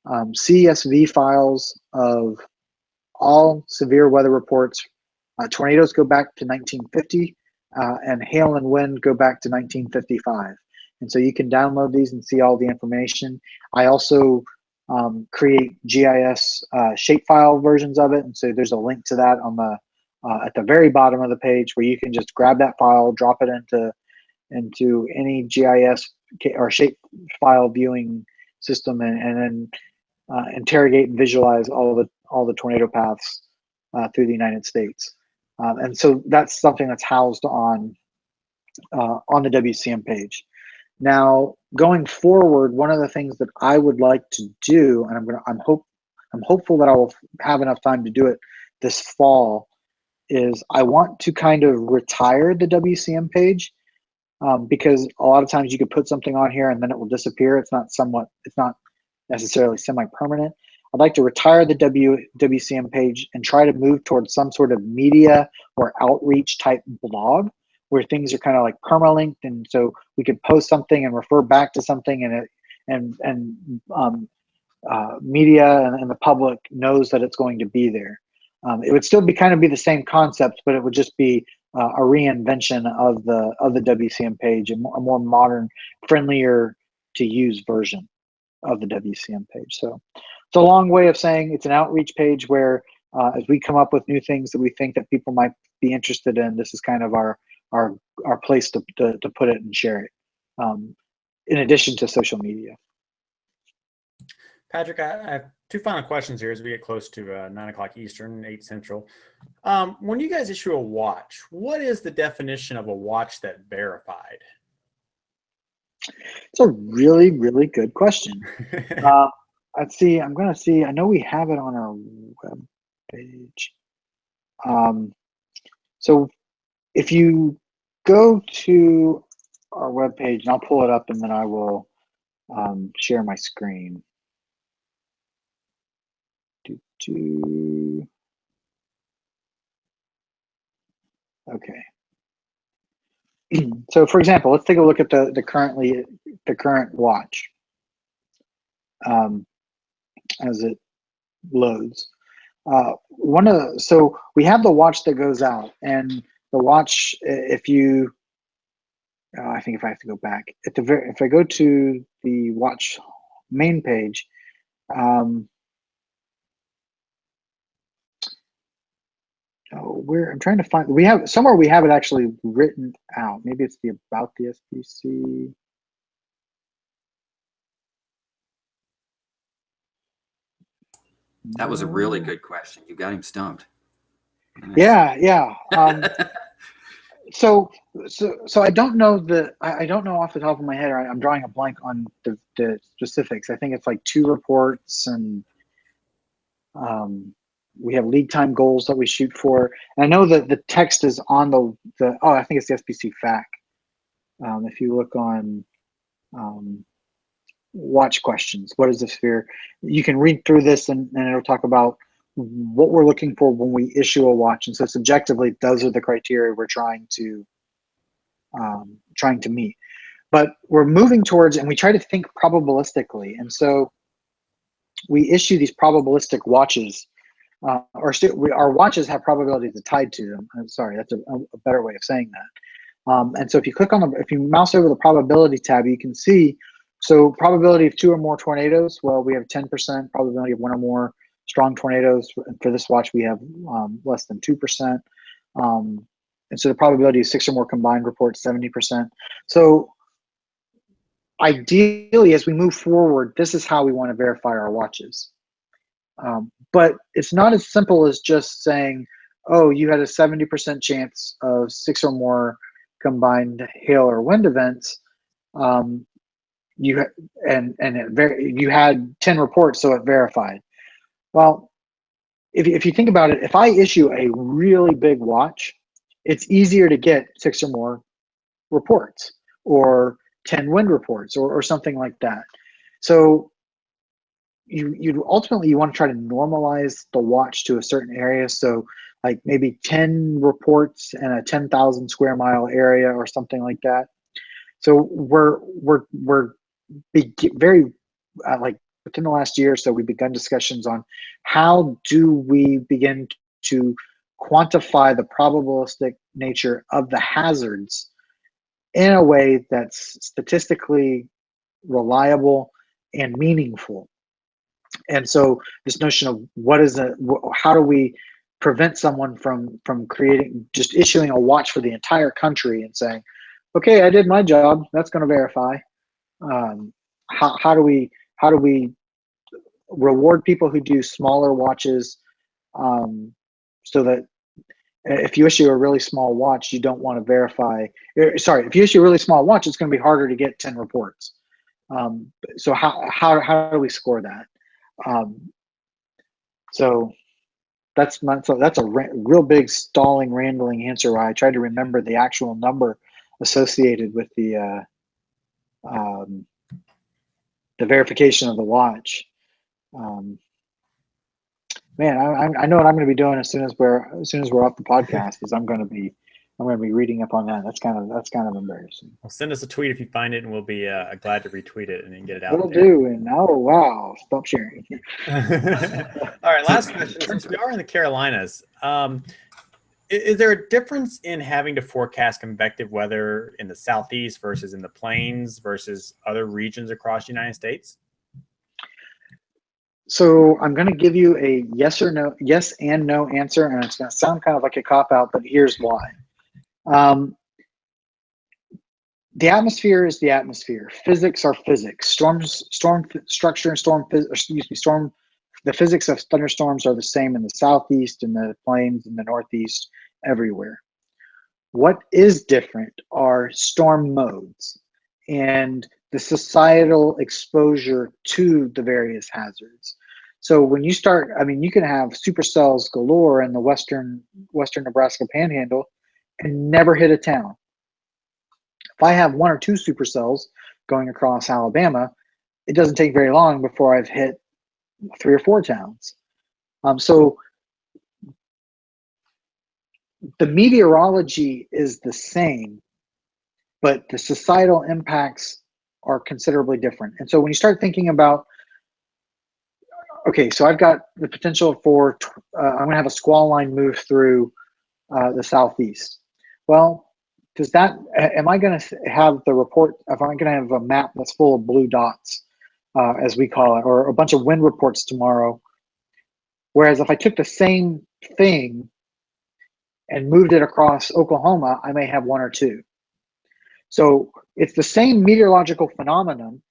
CSV files of all severe weather reports. Tornadoes go back to 1950, and hail and wind go back to 1955. And so you can download these and see all the information. I also create GIS shapefile versions of it, and so there's a link to that on the at the very bottom of the page, where you can just grab that file, drop it into any GIS or shapefile viewing system, and then interrogate and visualize all the tornado paths through the United States. And so that's something that's housed on the WCM page. Now, going forward, one of the things that I would like to do, and I'm hopeful that I will have enough time to do it this fall, is I want to kind of retire the WCM page, because a lot of times you could put something on here and then it will disappear. It's not necessarily semi-permanent. I'd like to retire the WCM page and try to move towards some sort of media or outreach type blog, where things are kind of like permalinked, and so we could post something and refer back to something, and media and the public knows that it's going to be there. It would still be the same concept, but it would just be a reinvention of the WCM page, a more modern, friendlier to use version of the WCM page. So it's a long way of saying it's an outreach page where as we come up with new things that we think that people might be interested in, this is kind of our place to put it and share it, in addition to social media. Patrick, I have two final questions here as we get close to 9 o'clock Eastern, 8 Central. When you guys issue a watch, what is the definition of a watch that verified? It's a really, really good question. Let's see. I'm going to see. I know we have it on our web page. So if you go to our web page, and I'll pull it up, and then I will share my screen. Okay. So for example, let's take a look at the current watch as it loads. So we have the watch that goes out, and the watch, if you, I think if I have to go back if I go to the watch main page, I'm trying to find, we have it actually written out. Maybe it's about the SPC. That was a really good question. You got him stumped. Yeah. So I don't know I don't know off the top of my head. I'm drawing a blank on the specifics. I think it's like 2 reports, and we have lead time goals that we shoot for. And I know that the text is on the I think it's the SPC FAQ. If you look on watch questions, what is the sphere? You can read through this, and it'll talk about what we're looking for when we issue a watch. And so subjectively, those are the criteria we're trying to meet. But we're moving towards, and we try to think probabilistically. And so we issue these probabilistic watches, our watches have probabilities tied to them. I'm sorry, that's a better way of saying that. And so if you click on if you mouse over the probability tab, you can see, so probability of 2 or more tornadoes, well, we have 10%. Probability of 1 or more strong tornadoes. For this watch, we have less than 2%. And so the probability of 6 or more combined reports, 70%. So ideally, as we move forward, this is how we want to verify our watches. But it's not as simple as just saying, oh, you had a 70% chance of 6 or more combined hail or wind events. You had 10 reports, so it verified. Well, if you think about it, if I issue a really big watch, it's easier to get 6 or more reports, or 10 wind reports, or something like that. So you ultimately want to try to normalize the watch to a certain area. So like maybe 10 reports in a 10,000 square mile area, or something like that. So we're very like within the last year or so, we've begun discussions on how do we begin to quantify the probabilistic nature of the hazards in a way that's statistically reliable and meaningful. And so this notion of how do we prevent someone from just issuing a watch for the entire country and saying, okay, I did my job, that's going to verify. How do we reward people who do smaller watches, so that if you issue a really small watch, you don't want to verify. Sorry, if you issue a really small watch, it's going to be harder to get 10 reports. So how do we score that? So that's a real big stalling, rambling answer. Where I tried to remember the actual number associated with the verification of the watch. Man, I know what I'm going to be doing as soon as we're off the podcast, is I'm going to be reading up on that. That's kind of embarrassing. Well, send us a tweet if you find it, and we'll be glad to retweet it and then get it out. We'll do. And oh wow, stop sharing. All right, last question. Since we are in the Carolinas, is there a difference in having to forecast convective weather in the Southeast versus in the Plains versus other regions across the United States? So I'm going to give you a yes and no answer, and it's going to sound kind of like a cop-out, but here's why. The atmosphere is the atmosphere. Physics are physics. Storm structure and the physics of thunderstorms are the same in the Southeast, in the Plains, in the Northeast, everywhere. What is different are storm modes and the societal exposure to the various hazards. So when you start, I mean, you can have supercells galore in the western Nebraska Panhandle and never hit a town. If I have 1 or 2 supercells going across Alabama, it doesn't take very long before I've hit 3 or 4 towns. So the meteorology is the same, but the societal impacts are considerably different. And so when you start thinking about okay, so I've got the potential for, I'm going to have a squall line move through the southeast. Well, does that, am I going to have the report, if I'm going to have a map that's full of blue dots, as we call it, or a bunch of wind reports tomorrow? Whereas if I took the same thing and moved it across Oklahoma, I may have one or two. So it's the same meteorological phenomenon,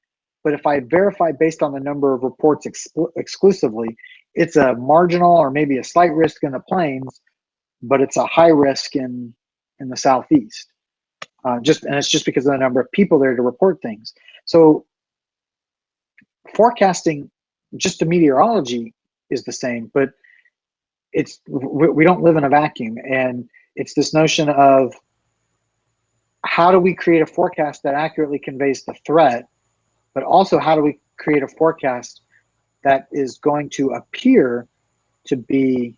but if I verify based on the number of reports exclusively, it's a marginal or maybe a slight risk in the plains, but it's a high risk in the southeast. And it's just because of the number of people there to report things. So forecasting, just the meteorology is the same, but we don't live in a vacuum, and it's this notion of how do we create a forecast that accurately conveys the threat, but also how do we create a forecast that is going to appear to be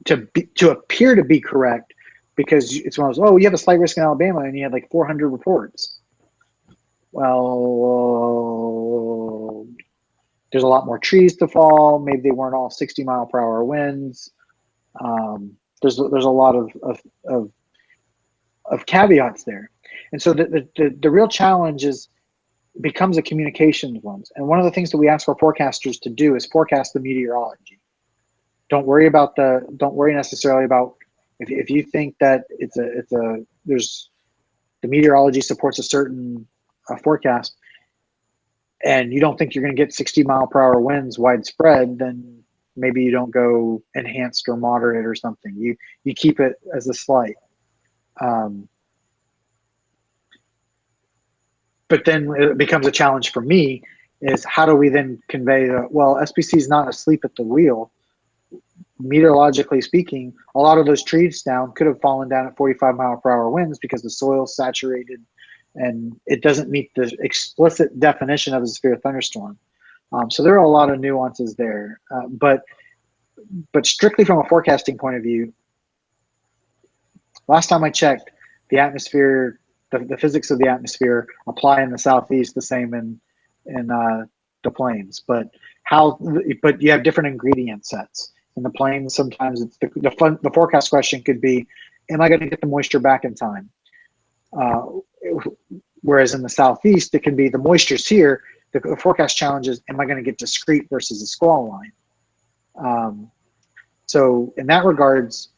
to appear to be correct, because it's one of those, oh, you have a slight risk in Alabama and you had like 400 reports. Well, there's a lot more trees to fall. Maybe they weren't all 60-mile-per-hour winds. There's a lot of caveats there, and so the real challenge becomes a communications one. And one of the things that we ask our forecasters to do is forecast the meteorology. Don't worry necessarily about if you think that there's the meteorology supports a certain forecast, and you don't think you're going to get 60-mile-per-hour winds widespread, then maybe you don't go enhanced or moderate or something. You keep it as a slight. But then it becomes a challenge for me is how do we then convey well, SPC is not asleep at the wheel. Meteorologically speaking, a lot of those trees down could have fallen down at 45-mile-per-hour winds because the soil's saturated and it doesn't meet the explicit definition of a severe thunderstorm. So there are a lot of nuances there. But strictly from a forecasting point of view, last time I checked, the atmosphere, the physics of the atmosphere apply in the southeast the same in the plains. But you have different ingredient sets. In the plains, sometimes it's the forecast question could be, am I going to get the moisture back in time? Whereas in the southeast, it can be the moisture's here. The forecast challenge is, am I going to get discrete versus a squall line? So in that regards,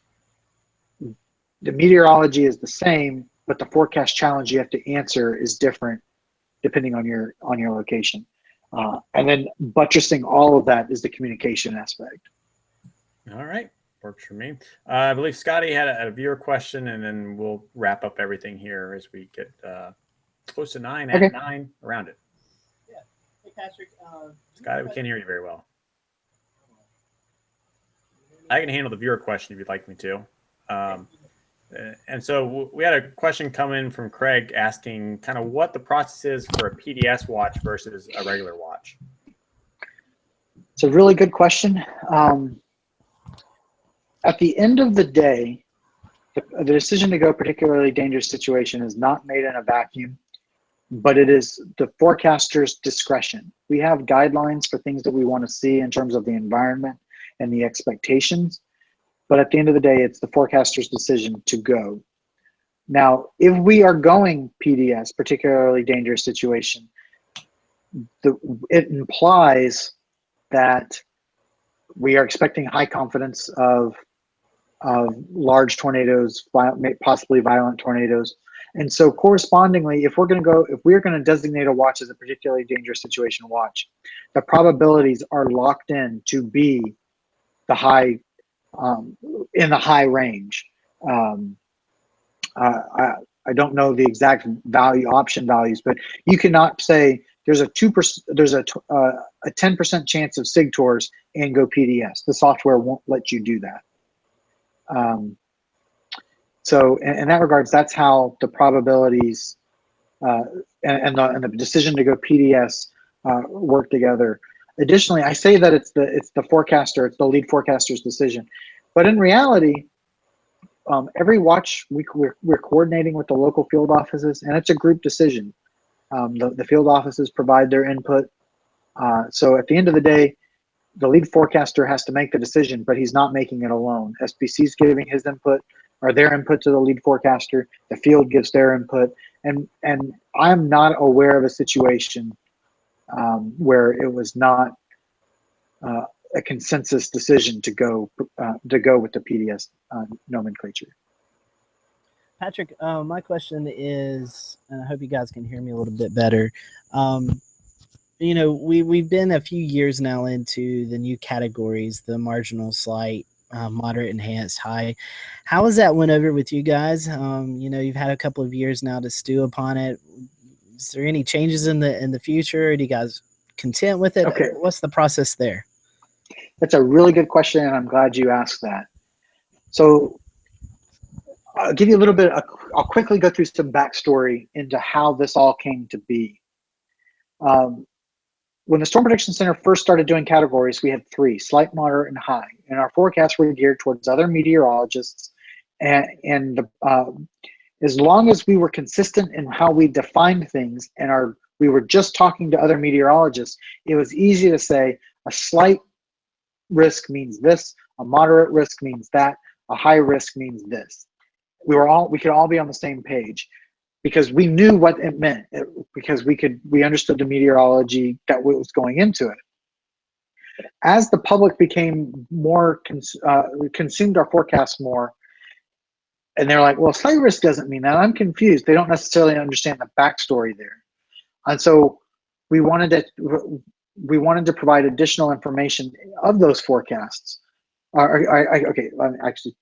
the meteorology is the same, but the forecast challenge you have to answer is different depending on your location. And then buttressing all of that is the communication aspect. All right, works for me. I believe Scotty had a viewer question, and then we'll wrap up everything here as we get close to 9, okay. At 9, around it. Yeah. Hey, Patrick. Scotty, we can't hear you very well. I can handle the viewer question if you'd like me to. And so we had a question come in from Craig asking kind of what the process is for a PDS watch versus a regular watch. It's a really good question. At the end of the day, the decision to go particularly dangerous situation is not made in a vacuum, but it is the forecaster's discretion. We have guidelines for things that we want to see in terms of the environment and the expectations, but at the end of the day, it's the forecaster's decision to go. Now, if we are going PDS, particularly dangerous situation, it implies that we are expecting high confidence of large tornadoes, possibly violent tornadoes. And so correspondingly, if we're going to designate a watch as a particularly dangerous situation watch, the probabilities are locked in to be the high, in the high range. I don't know the exact option values, but you cannot say there's a 10% chance of SIGTORs and go PDS. The software won't let you do that. So in that regards, that's how the probabilities and the decision to go PDS work together. Additionally, I say that it's the forecaster, it's the lead forecaster's decision, but in reality, every watch we're coordinating with the local field offices, and it's a group decision. The field offices provide their input. So at the end of the day, the lead forecaster has to make the decision, but he's not making it alone. SPC is giving his input or their input to the lead forecaster. The field gives their input, and I'm not aware of a situation where it was not a consensus decision to go with the PDS nomenclature. Patrick, my question is, and I hope you guys can hear me a little bit better. You know, we've been a few years now into the new categories, the marginal, slight, moderate, enhanced, high. How has that went over with you guys? You know, you've had a couple of years now to stew upon it. Is there any changes in the future? Are you guys content with it? Okay. What's the process there? That's a really good question, and I'm glad you asked that. So I'll give you a little bit, I'll quickly go through some backstory into how this all came to be. When the Storm Prediction Center first started doing categories, we had 3, slight, moderate, and high. And our forecasts were geared towards other meteorologists. And as long as we were consistent in how we defined things and we were just talking to other meteorologists, it was easy to say a slight risk means this, a moderate risk means that, a high risk means this. We could all be on the same page, because we knew what it meant, because we understood the meteorology that was going into it. As the public became more consumed our forecasts more, and they're like, well, slight risk doesn't mean that. I'm confused. They don't necessarily understand the backstory there. And so we wanted to provide additional information of those forecasts. Okay, let me actually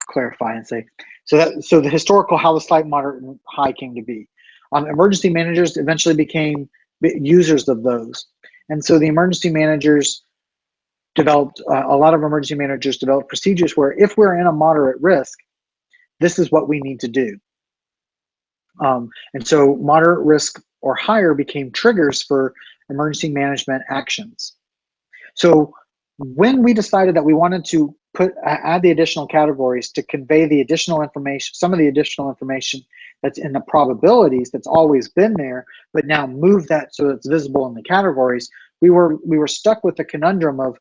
clarify and say, so the historical, how the slight, moderate, and high came to be. Emergency managers eventually became users of those. And so the emergency managers developed, a lot of emergency managers developed procedures where if we're in a moderate risk, this is what we need to do. And so moderate risk or higher became triggers for emergency management actions. So when we decided that we wanted to add the additional categories to convey the additional information, some of the additional information that's in the probabilities that's always been there, but now move that so it's visible in the categories, we were stuck with the conundrum of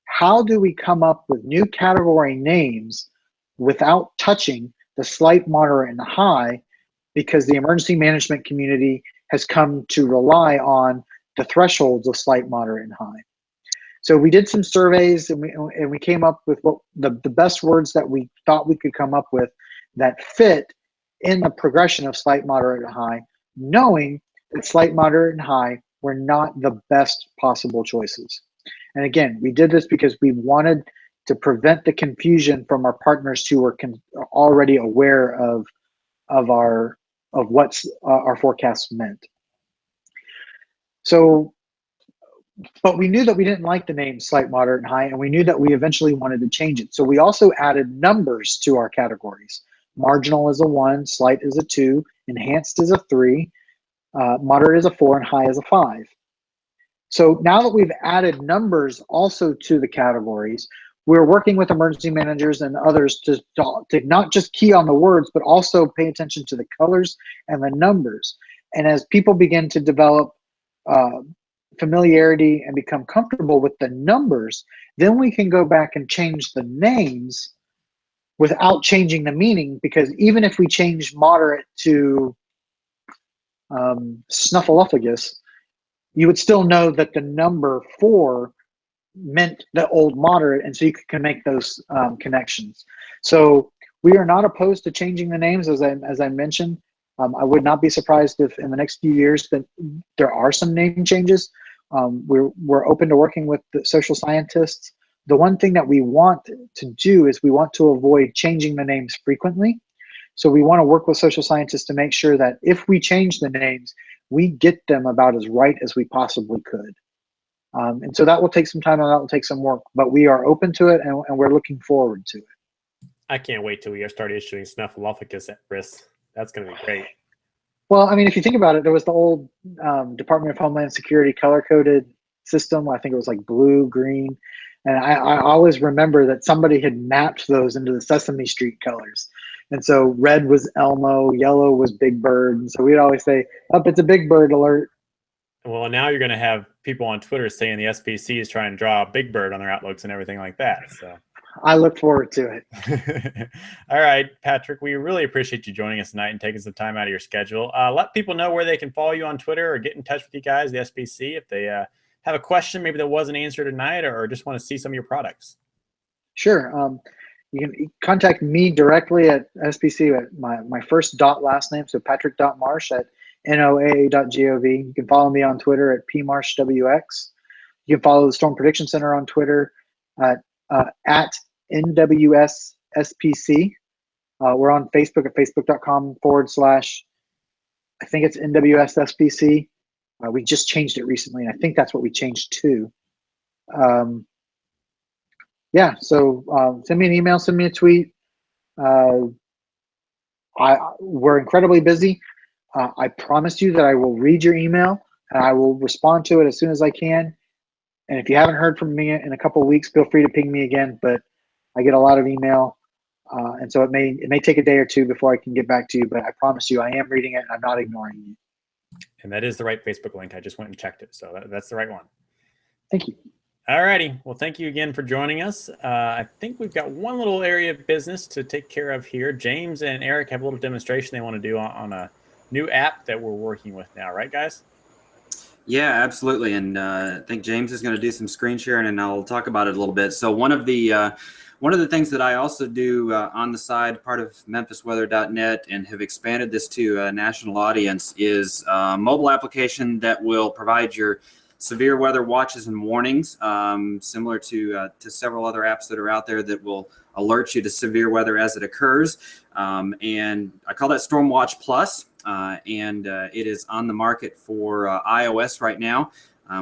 how do we come up with new category names without touching the slight, moderate, and high, because the emergency management community has come to rely on the thresholds of slight, moderate, and high. So we did some surveys, and we came up with what the best words that we thought we could come up with that fit in the progression of slight, moderate, and high, knowing that slight, moderate, and high were not the best possible choices. And again, we did this because we wanted to prevent the confusion from our partners who were already aware of what our forecasts meant. So, but we knew that we didn't like the name slight, moderate, and high, and we knew that we eventually wanted to change it. So we also added numbers to our categories. Marginal is a 1, slight is a 2, enhanced is a 3, moderate is a 4, and high is a 5. So now that we've added numbers also to the categories, we're working with emergency managers and others to not just key on the words, but also pay attention to the colors and the numbers. And as people begin to develop familiarity and become comfortable with the numbers, then we can go back and change the names without changing the meaning, because even if we change moderate to snuffleupagus, you would still know that the number 4 meant the old moderate, and so you can make those connections. So we are not opposed to changing the names, as I mentioned. I would not be surprised if in the next few years that there are some name changes. We're open to working with the social scientists. The one thing that we want to do is we want to avoid changing the names frequently. So we want to work with social scientists to make sure that if we change the names, we get them about as right as we possibly could. And so that will take some time and that will take some work, but we are open to it, and we're looking forward to it. I can't wait till we start issuing snuffleupagus at risk. That's going to be great. Well, I mean, if you think about it, there was the old Department of Homeland Security color-coded system. I think it was like blue, green. And I always remember that somebody had mapped those into the Sesame Street colors. And so red was Elmo, yellow was Big Bird. And so we'd always say, oh, it's a Big Bird alert. Well, now you're going to have people on Twitter saying the SPC is trying to draw a big bird on their outlooks and everything like that. So I look forward to it. All right, Patrick, we really appreciate you joining us tonight and taking some time out of your schedule. Let people know where they can follow you on Twitter or get in touch with you guys, the SPC, if they have a question maybe that wasn't answered tonight or just want to see some of your products. Sure. You can contact me directly at SPC at my first dot last name, so patrick.marsh at noaa.gov. You can follow me on Twitter at pmarshwx. You can follow the Storm Prediction Center on Twitter at NWSSPC. We're on Facebook at facebook.com/ I think it's NWSSPC. We just changed it recently, and I think that's what we changed to. Yeah, so send me an email, send me a tweet. We're incredibly busy. I promise you that I will read your email and I will respond to it as soon as I can. And if you haven't heard from me in a couple of weeks, feel free to ping me again. But I get a lot of email, and so it may take a day or two before I can get back to you. But I promise you, I am reading it and I'm not ignoring you. And that is the right Facebook link. I just went and checked it, so that's the right one. Thank you. All righty. Well, thank you again for joining us. I think we've got one little area of business to take care of here. James and Eric have a little demonstration they want to do on a new app that we're working with now, right, guys? Yeah, absolutely. And I think James is going to do some screen sharing, and I'll talk about it a little bit. So one of the things that I also do on the side, part of memphisweather.net, and have expanded this to a national audience, is a mobile application that will provide your severe weather watches and warnings, similar to several other apps that are out there that will alert you to severe weather as it occurs. And I call that Storm Watch Plus, and it is on the market for iOS right now.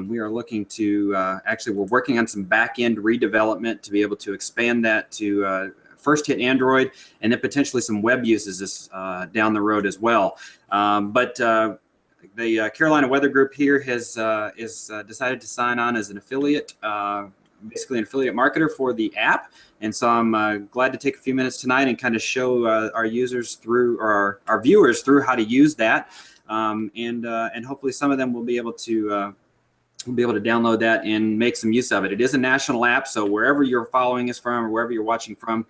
We are looking to, actually, we're working on some back-end redevelopment to be able to expand that to first hit Android, and then potentially some web uses down the road as well. The Carolina Weather Group here has decided to sign on as an affiliate, basically an affiliate marketer for the app. And so I'm glad to take a few minutes tonight and kind of show our users through, or our viewers through, how to use that. And hopefully some of them will be able to download that and make some use of it. It is a national app, so wherever you're following us from or wherever you're watching from,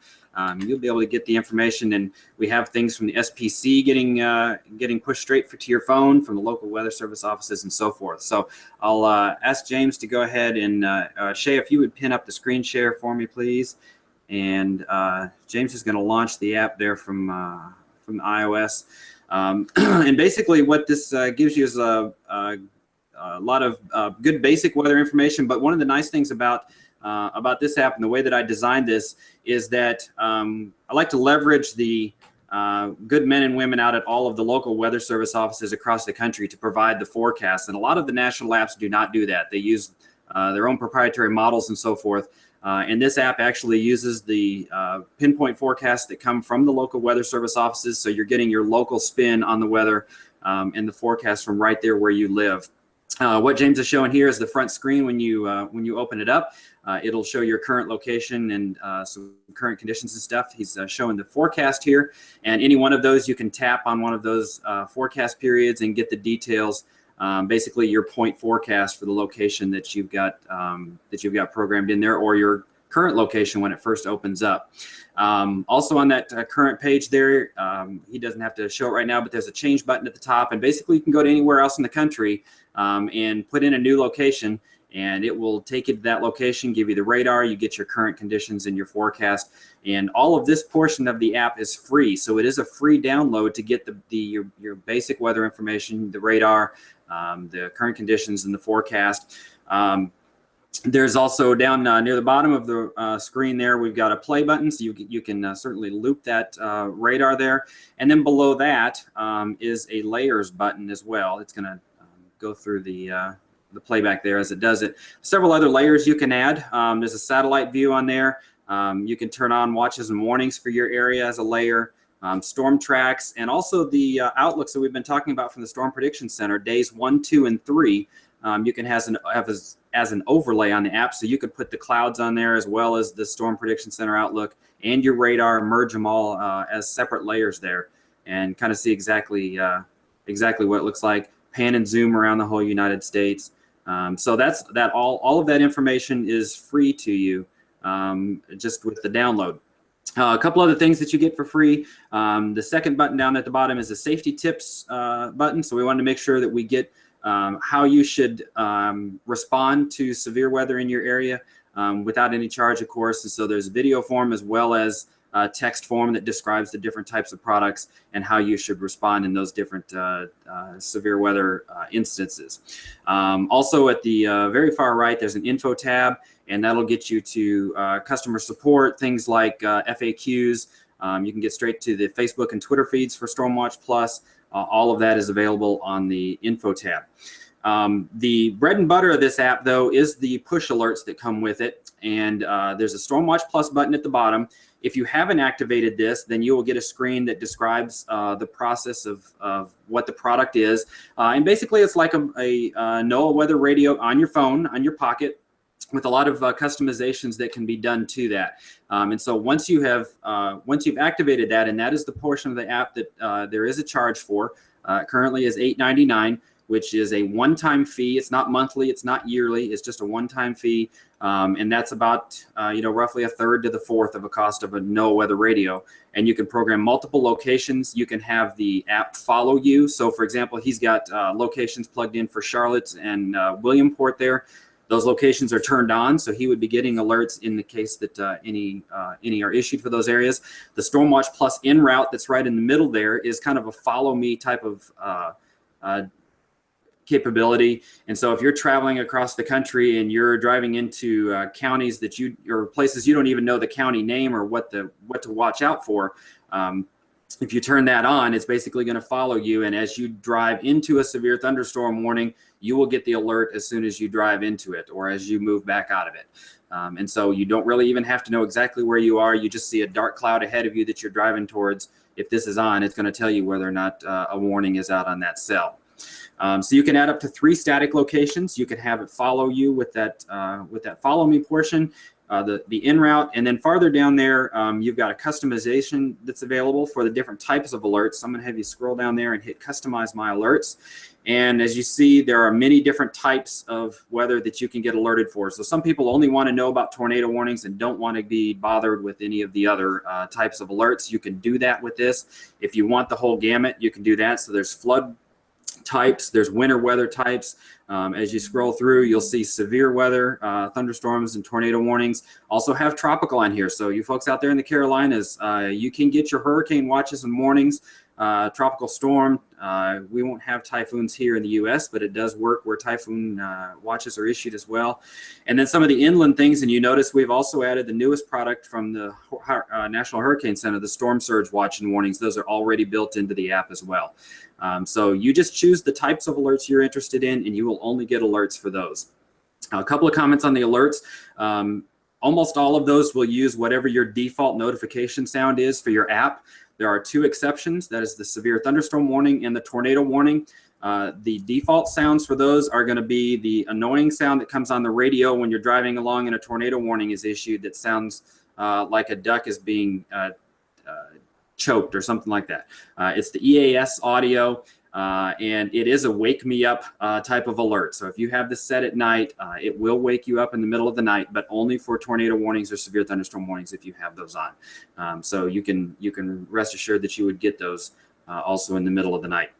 you'll be able to get the information. And we have things from the SPC getting pushed straight to your phone from the local weather service offices and so forth. So I'll ask James to go ahead and Shay, if you would pin up the screen share for me, please. And James is going to launch the app there from iOS. And basically what this gives you is a lot of good basic weather information. But one of the nice things about this app and the way that I designed this is that I like to leverage the good men and women out at all of the local weather service offices across the country to provide the forecast. And a lot of the national apps do not do that. They use their own proprietary models and so forth. And this app actually uses the pinpoint forecasts that come from the local weather service offices. So you're getting your local spin on the weather and the forecast from right there where you live. What James is showing here is the front screen. When you open it up, it'll show your current location and some current conditions and stuff. He's showing the forecast here, and any one of those, you can tap on one of those forecast periods and get the details. Basically, your point forecast for the location that you've got programmed in there, or your current location when it first opens up. Also on that current page there, he doesn't have to show it right now, but there's a change button at the top, and basically you can go to anywhere else in the country and put in a new location, and it will take you to that location, give you the radar, you get your current conditions and your forecast. And all of this portion of the app is free, so it is a free download to get your basic weather information, the radar, the current conditions, and the forecast. There's also down near the bottom of the screen there, we've got a play button, so you can certainly loop that radar there. And then below that is a layers button as well. It's going to go through the playback there as it does it. Several other layers you can add. There's a satellite view on there. You can turn on watches and warnings for your area as a layer. Storm tracks, and also the outlooks that we've been talking about from the Storm Prediction Center, days 1, 2, and 3. You can have as an overlay on the app, so you could put the clouds on there as well as the Storm Prediction Center outlook and your radar, merge them all as separate layers there, and kind of see exactly what it looks like. pan and zoom around the whole United States. So that's that. All of that information is free to you just with the download. A couple other things that you get for free. The second button down at the bottom is a safety tips button. So we wanted to make sure that we get how you should respond to severe weather in your area without any charge, of course. And so there's a video form as well as a text form that describes the different types of products and how you should respond in those different severe weather instances. Also at the very far right, there's an info tab, and that'll get you to customer support, things like FAQs. You can get straight to the Facebook and Twitter feeds for Stormwatch Plus. All of that is available on the info tab. The bread and butter of this app, though, is the push alerts that come with it. And there's a Stormwatch Plus button at the bottom. If you haven't activated this, then you will get a screen that describes the process of what the product is. And basically, it's like a NOAA weather radio on your phone, on your pocket, with a lot of customizations that can be done to that. And so once you've activated that, and that is the portion of the app that there is a charge for, currently is $8.99, which is a one-time fee. It's not monthly, it's not yearly, it's just a one-time fee. And that's about roughly a third to the fourth of a cost of a NOAA weather radio. And you can program multiple locations. You can have the app follow you. So for example, he's got locations plugged in for Charlotte and Williamport there. Those locations are turned on, so he would be getting alerts in the case that any are issued for those areas. The Stormwatch Plus en route that's right in the middle there is kind of a follow me type of capability. And so if you're traveling across the country and you're driving into counties that or places you don't even know the county name or what to watch out for, if you turn that on, it's basically going to follow you. And as you drive into a severe thunderstorm warning, you will get the alert as soon as you drive into it or as you move back out of it. And so you don't really even have to know exactly where you are. You just see a dark cloud ahead of you that you're driving towards. If this is on, it's going to tell you whether or not a warning is out on that cell. So you can add up to 3 static locations. You can have it follow you with that follow me portion. The en route, and then farther down there, you've got a customization that's available for the different types of alerts. So I'm going to have you scroll down there and hit customize my alerts. And as you see, there are many different types of weather that you can get alerted for. So some people only want to know about tornado warnings and don't want to be bothered with any of the other types of alerts. You can do that with this. If you want the whole gamut, you can do that. So there's flood types, there's winter weather types. As you scroll through, you'll see severe weather, thunderstorms and tornado warnings. Also have tropical on here. So you folks out there in the Carolinas, you can get your hurricane watches and warnings, tropical storm. We won't have typhoons here in the U.S., but it does work where typhoon watches are issued as well. And then some of the inland things, and you notice we've also added the newest product from the National Hurricane Center, the storm surge watch and warnings. Those are already built into the app as well. So you just choose the types of alerts you're interested in, and you will only get alerts for those. A couple of comments on the alerts. Almost all of those will use whatever your default notification sound is for your app. There are 2 exceptions. That is the severe thunderstorm warning and the tornado warning. The default sounds for those are going to be the annoying sound that comes on the radio when you're driving along and a tornado warning is issued that sounds like a duck is being choked or something like that. It's the EAS audio, and it is a wake me up type of alert. So if you have this set at night, it will wake you up in the middle of the night, but only for tornado warnings or severe thunderstorm warnings if you have those on. So you can rest assured that you would get those also in the middle of the night.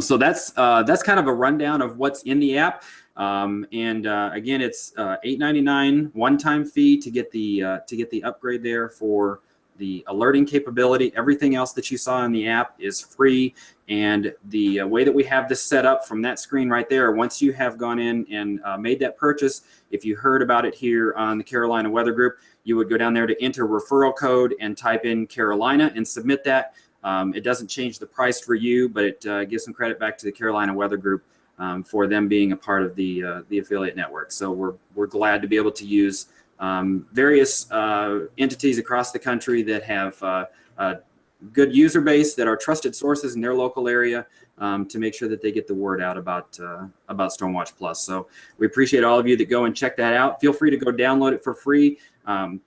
So that's kind of a rundown of what's in the app. Again, it's $8.99 one-time fee to get the upgrade there for the alerting capability. Everything else that you saw in the app is free. And the way that we have this set up from that screen right there, once you have gone in and made that purchase, if you heard about it here on the Carolina Weather Group, you would go down there to enter referral code and type in Carolina and submit that. It doesn't change the price for you, but it gives some credit back to the Carolina Weather Group for them being a part of the affiliate network. So we're glad to be able to use various entities across the country that have a good user base, that are trusted sources in their local area, to make sure that they get the word out about Stormwatch Plus. So we appreciate all of you that go and check that out. Feel free to go download it for free, and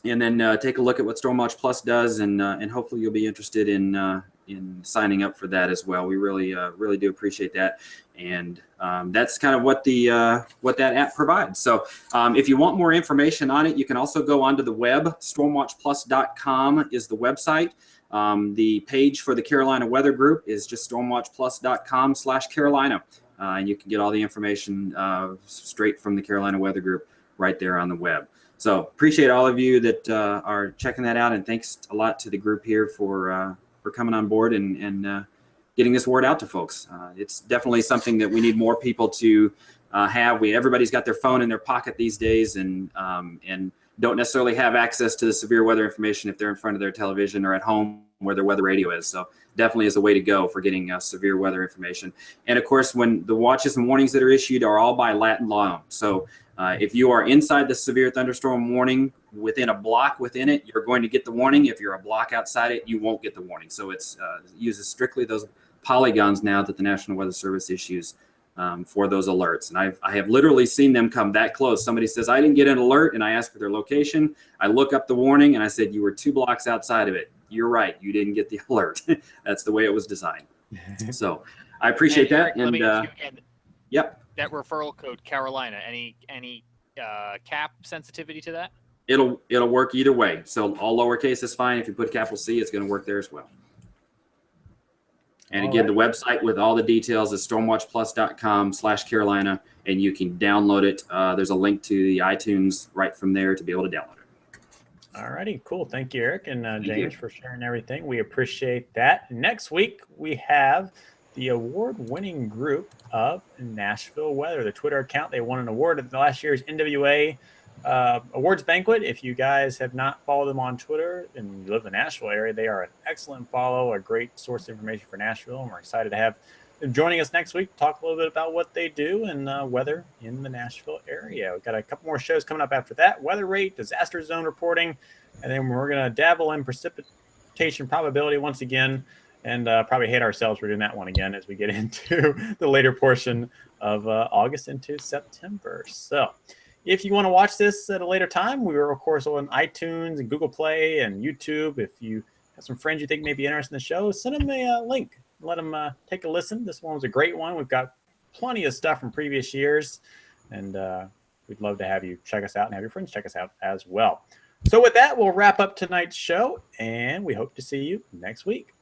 then take a look at what Stormwatch Plus does, and hopefully you'll be interested in in signing up for that as well. We really really do appreciate that, and that's kind of what that app provides. So if you want more information on it, you can also go onto the web. Stormwatchplus.com is the website. The page for the Carolina Weather Group is just stormwatchplus.com/Carolina. And you can get all the information straight from the Carolina Weather Group right there on the web. So appreciate all of you that are checking that out, and thanks a lot to the group here for coming on board and getting this word out to folks. It's definitely something that we need more people to have. Everybody's got their phone in their pocket these days, and don't necessarily have access to the severe weather information if they're in front of their television or at home where their weather radio is. So definitely is a way to go for getting severe weather information. And of course, when the watches and warnings that are issued are all by Latin law. So if you are inside the severe thunderstorm warning within a block within it, you're going to get the warning. If you're a block outside it, you won't get the warning. So it uses strictly those polygons now that the National Weather Service issues for those alerts. And I have literally seen them come that close. Somebody says, I didn't get an alert, and I asked for their location. I look up the warning, and I said, you were 2 blocks outside of it. You're right. You didn't get the alert. That's the way it was designed. So I appreciate that. And yep. That referral code, Carolina, any cap sensitivity to that? It'll work either way. So all lowercase is fine. If you put capital C, it's going to work there as well. And again, the website with all the details is stormwatchplus.com/Carolina, and you can download it. There's a link to the iTunes right from there to be able to download it. All righty, cool. Thank you, Eric and James, for sharing everything. We appreciate that. Next week, we have the award-winning group of Nashville Weather, the Twitter account. They won an award at last year's NWA awards banquet. If you guys have not followed them on Twitter and you live in the Nashville area, they are an excellent follow, a great source of information for Nashville. And we're excited to have them joining us next week to talk a little bit about what they do and weather in the Nashville area. We've got a couple more shows coming up after that: weather rate, disaster zone reporting, and then we're going to dabble in precipitation probability once again, and probably hate ourselves for doing that one again as we get into the later portion of August into September. So if you want to watch this at a later time, we are, of course, on iTunes and Google Play and YouTube. If you have some friends you think may be interested in the show, send them a link. Let them take a listen. This one was a great one. We've got plenty of stuff from previous years, and we'd love to have you check us out and have your friends check us out as well. So with that, we'll wrap up tonight's show, and we hope to see you next week.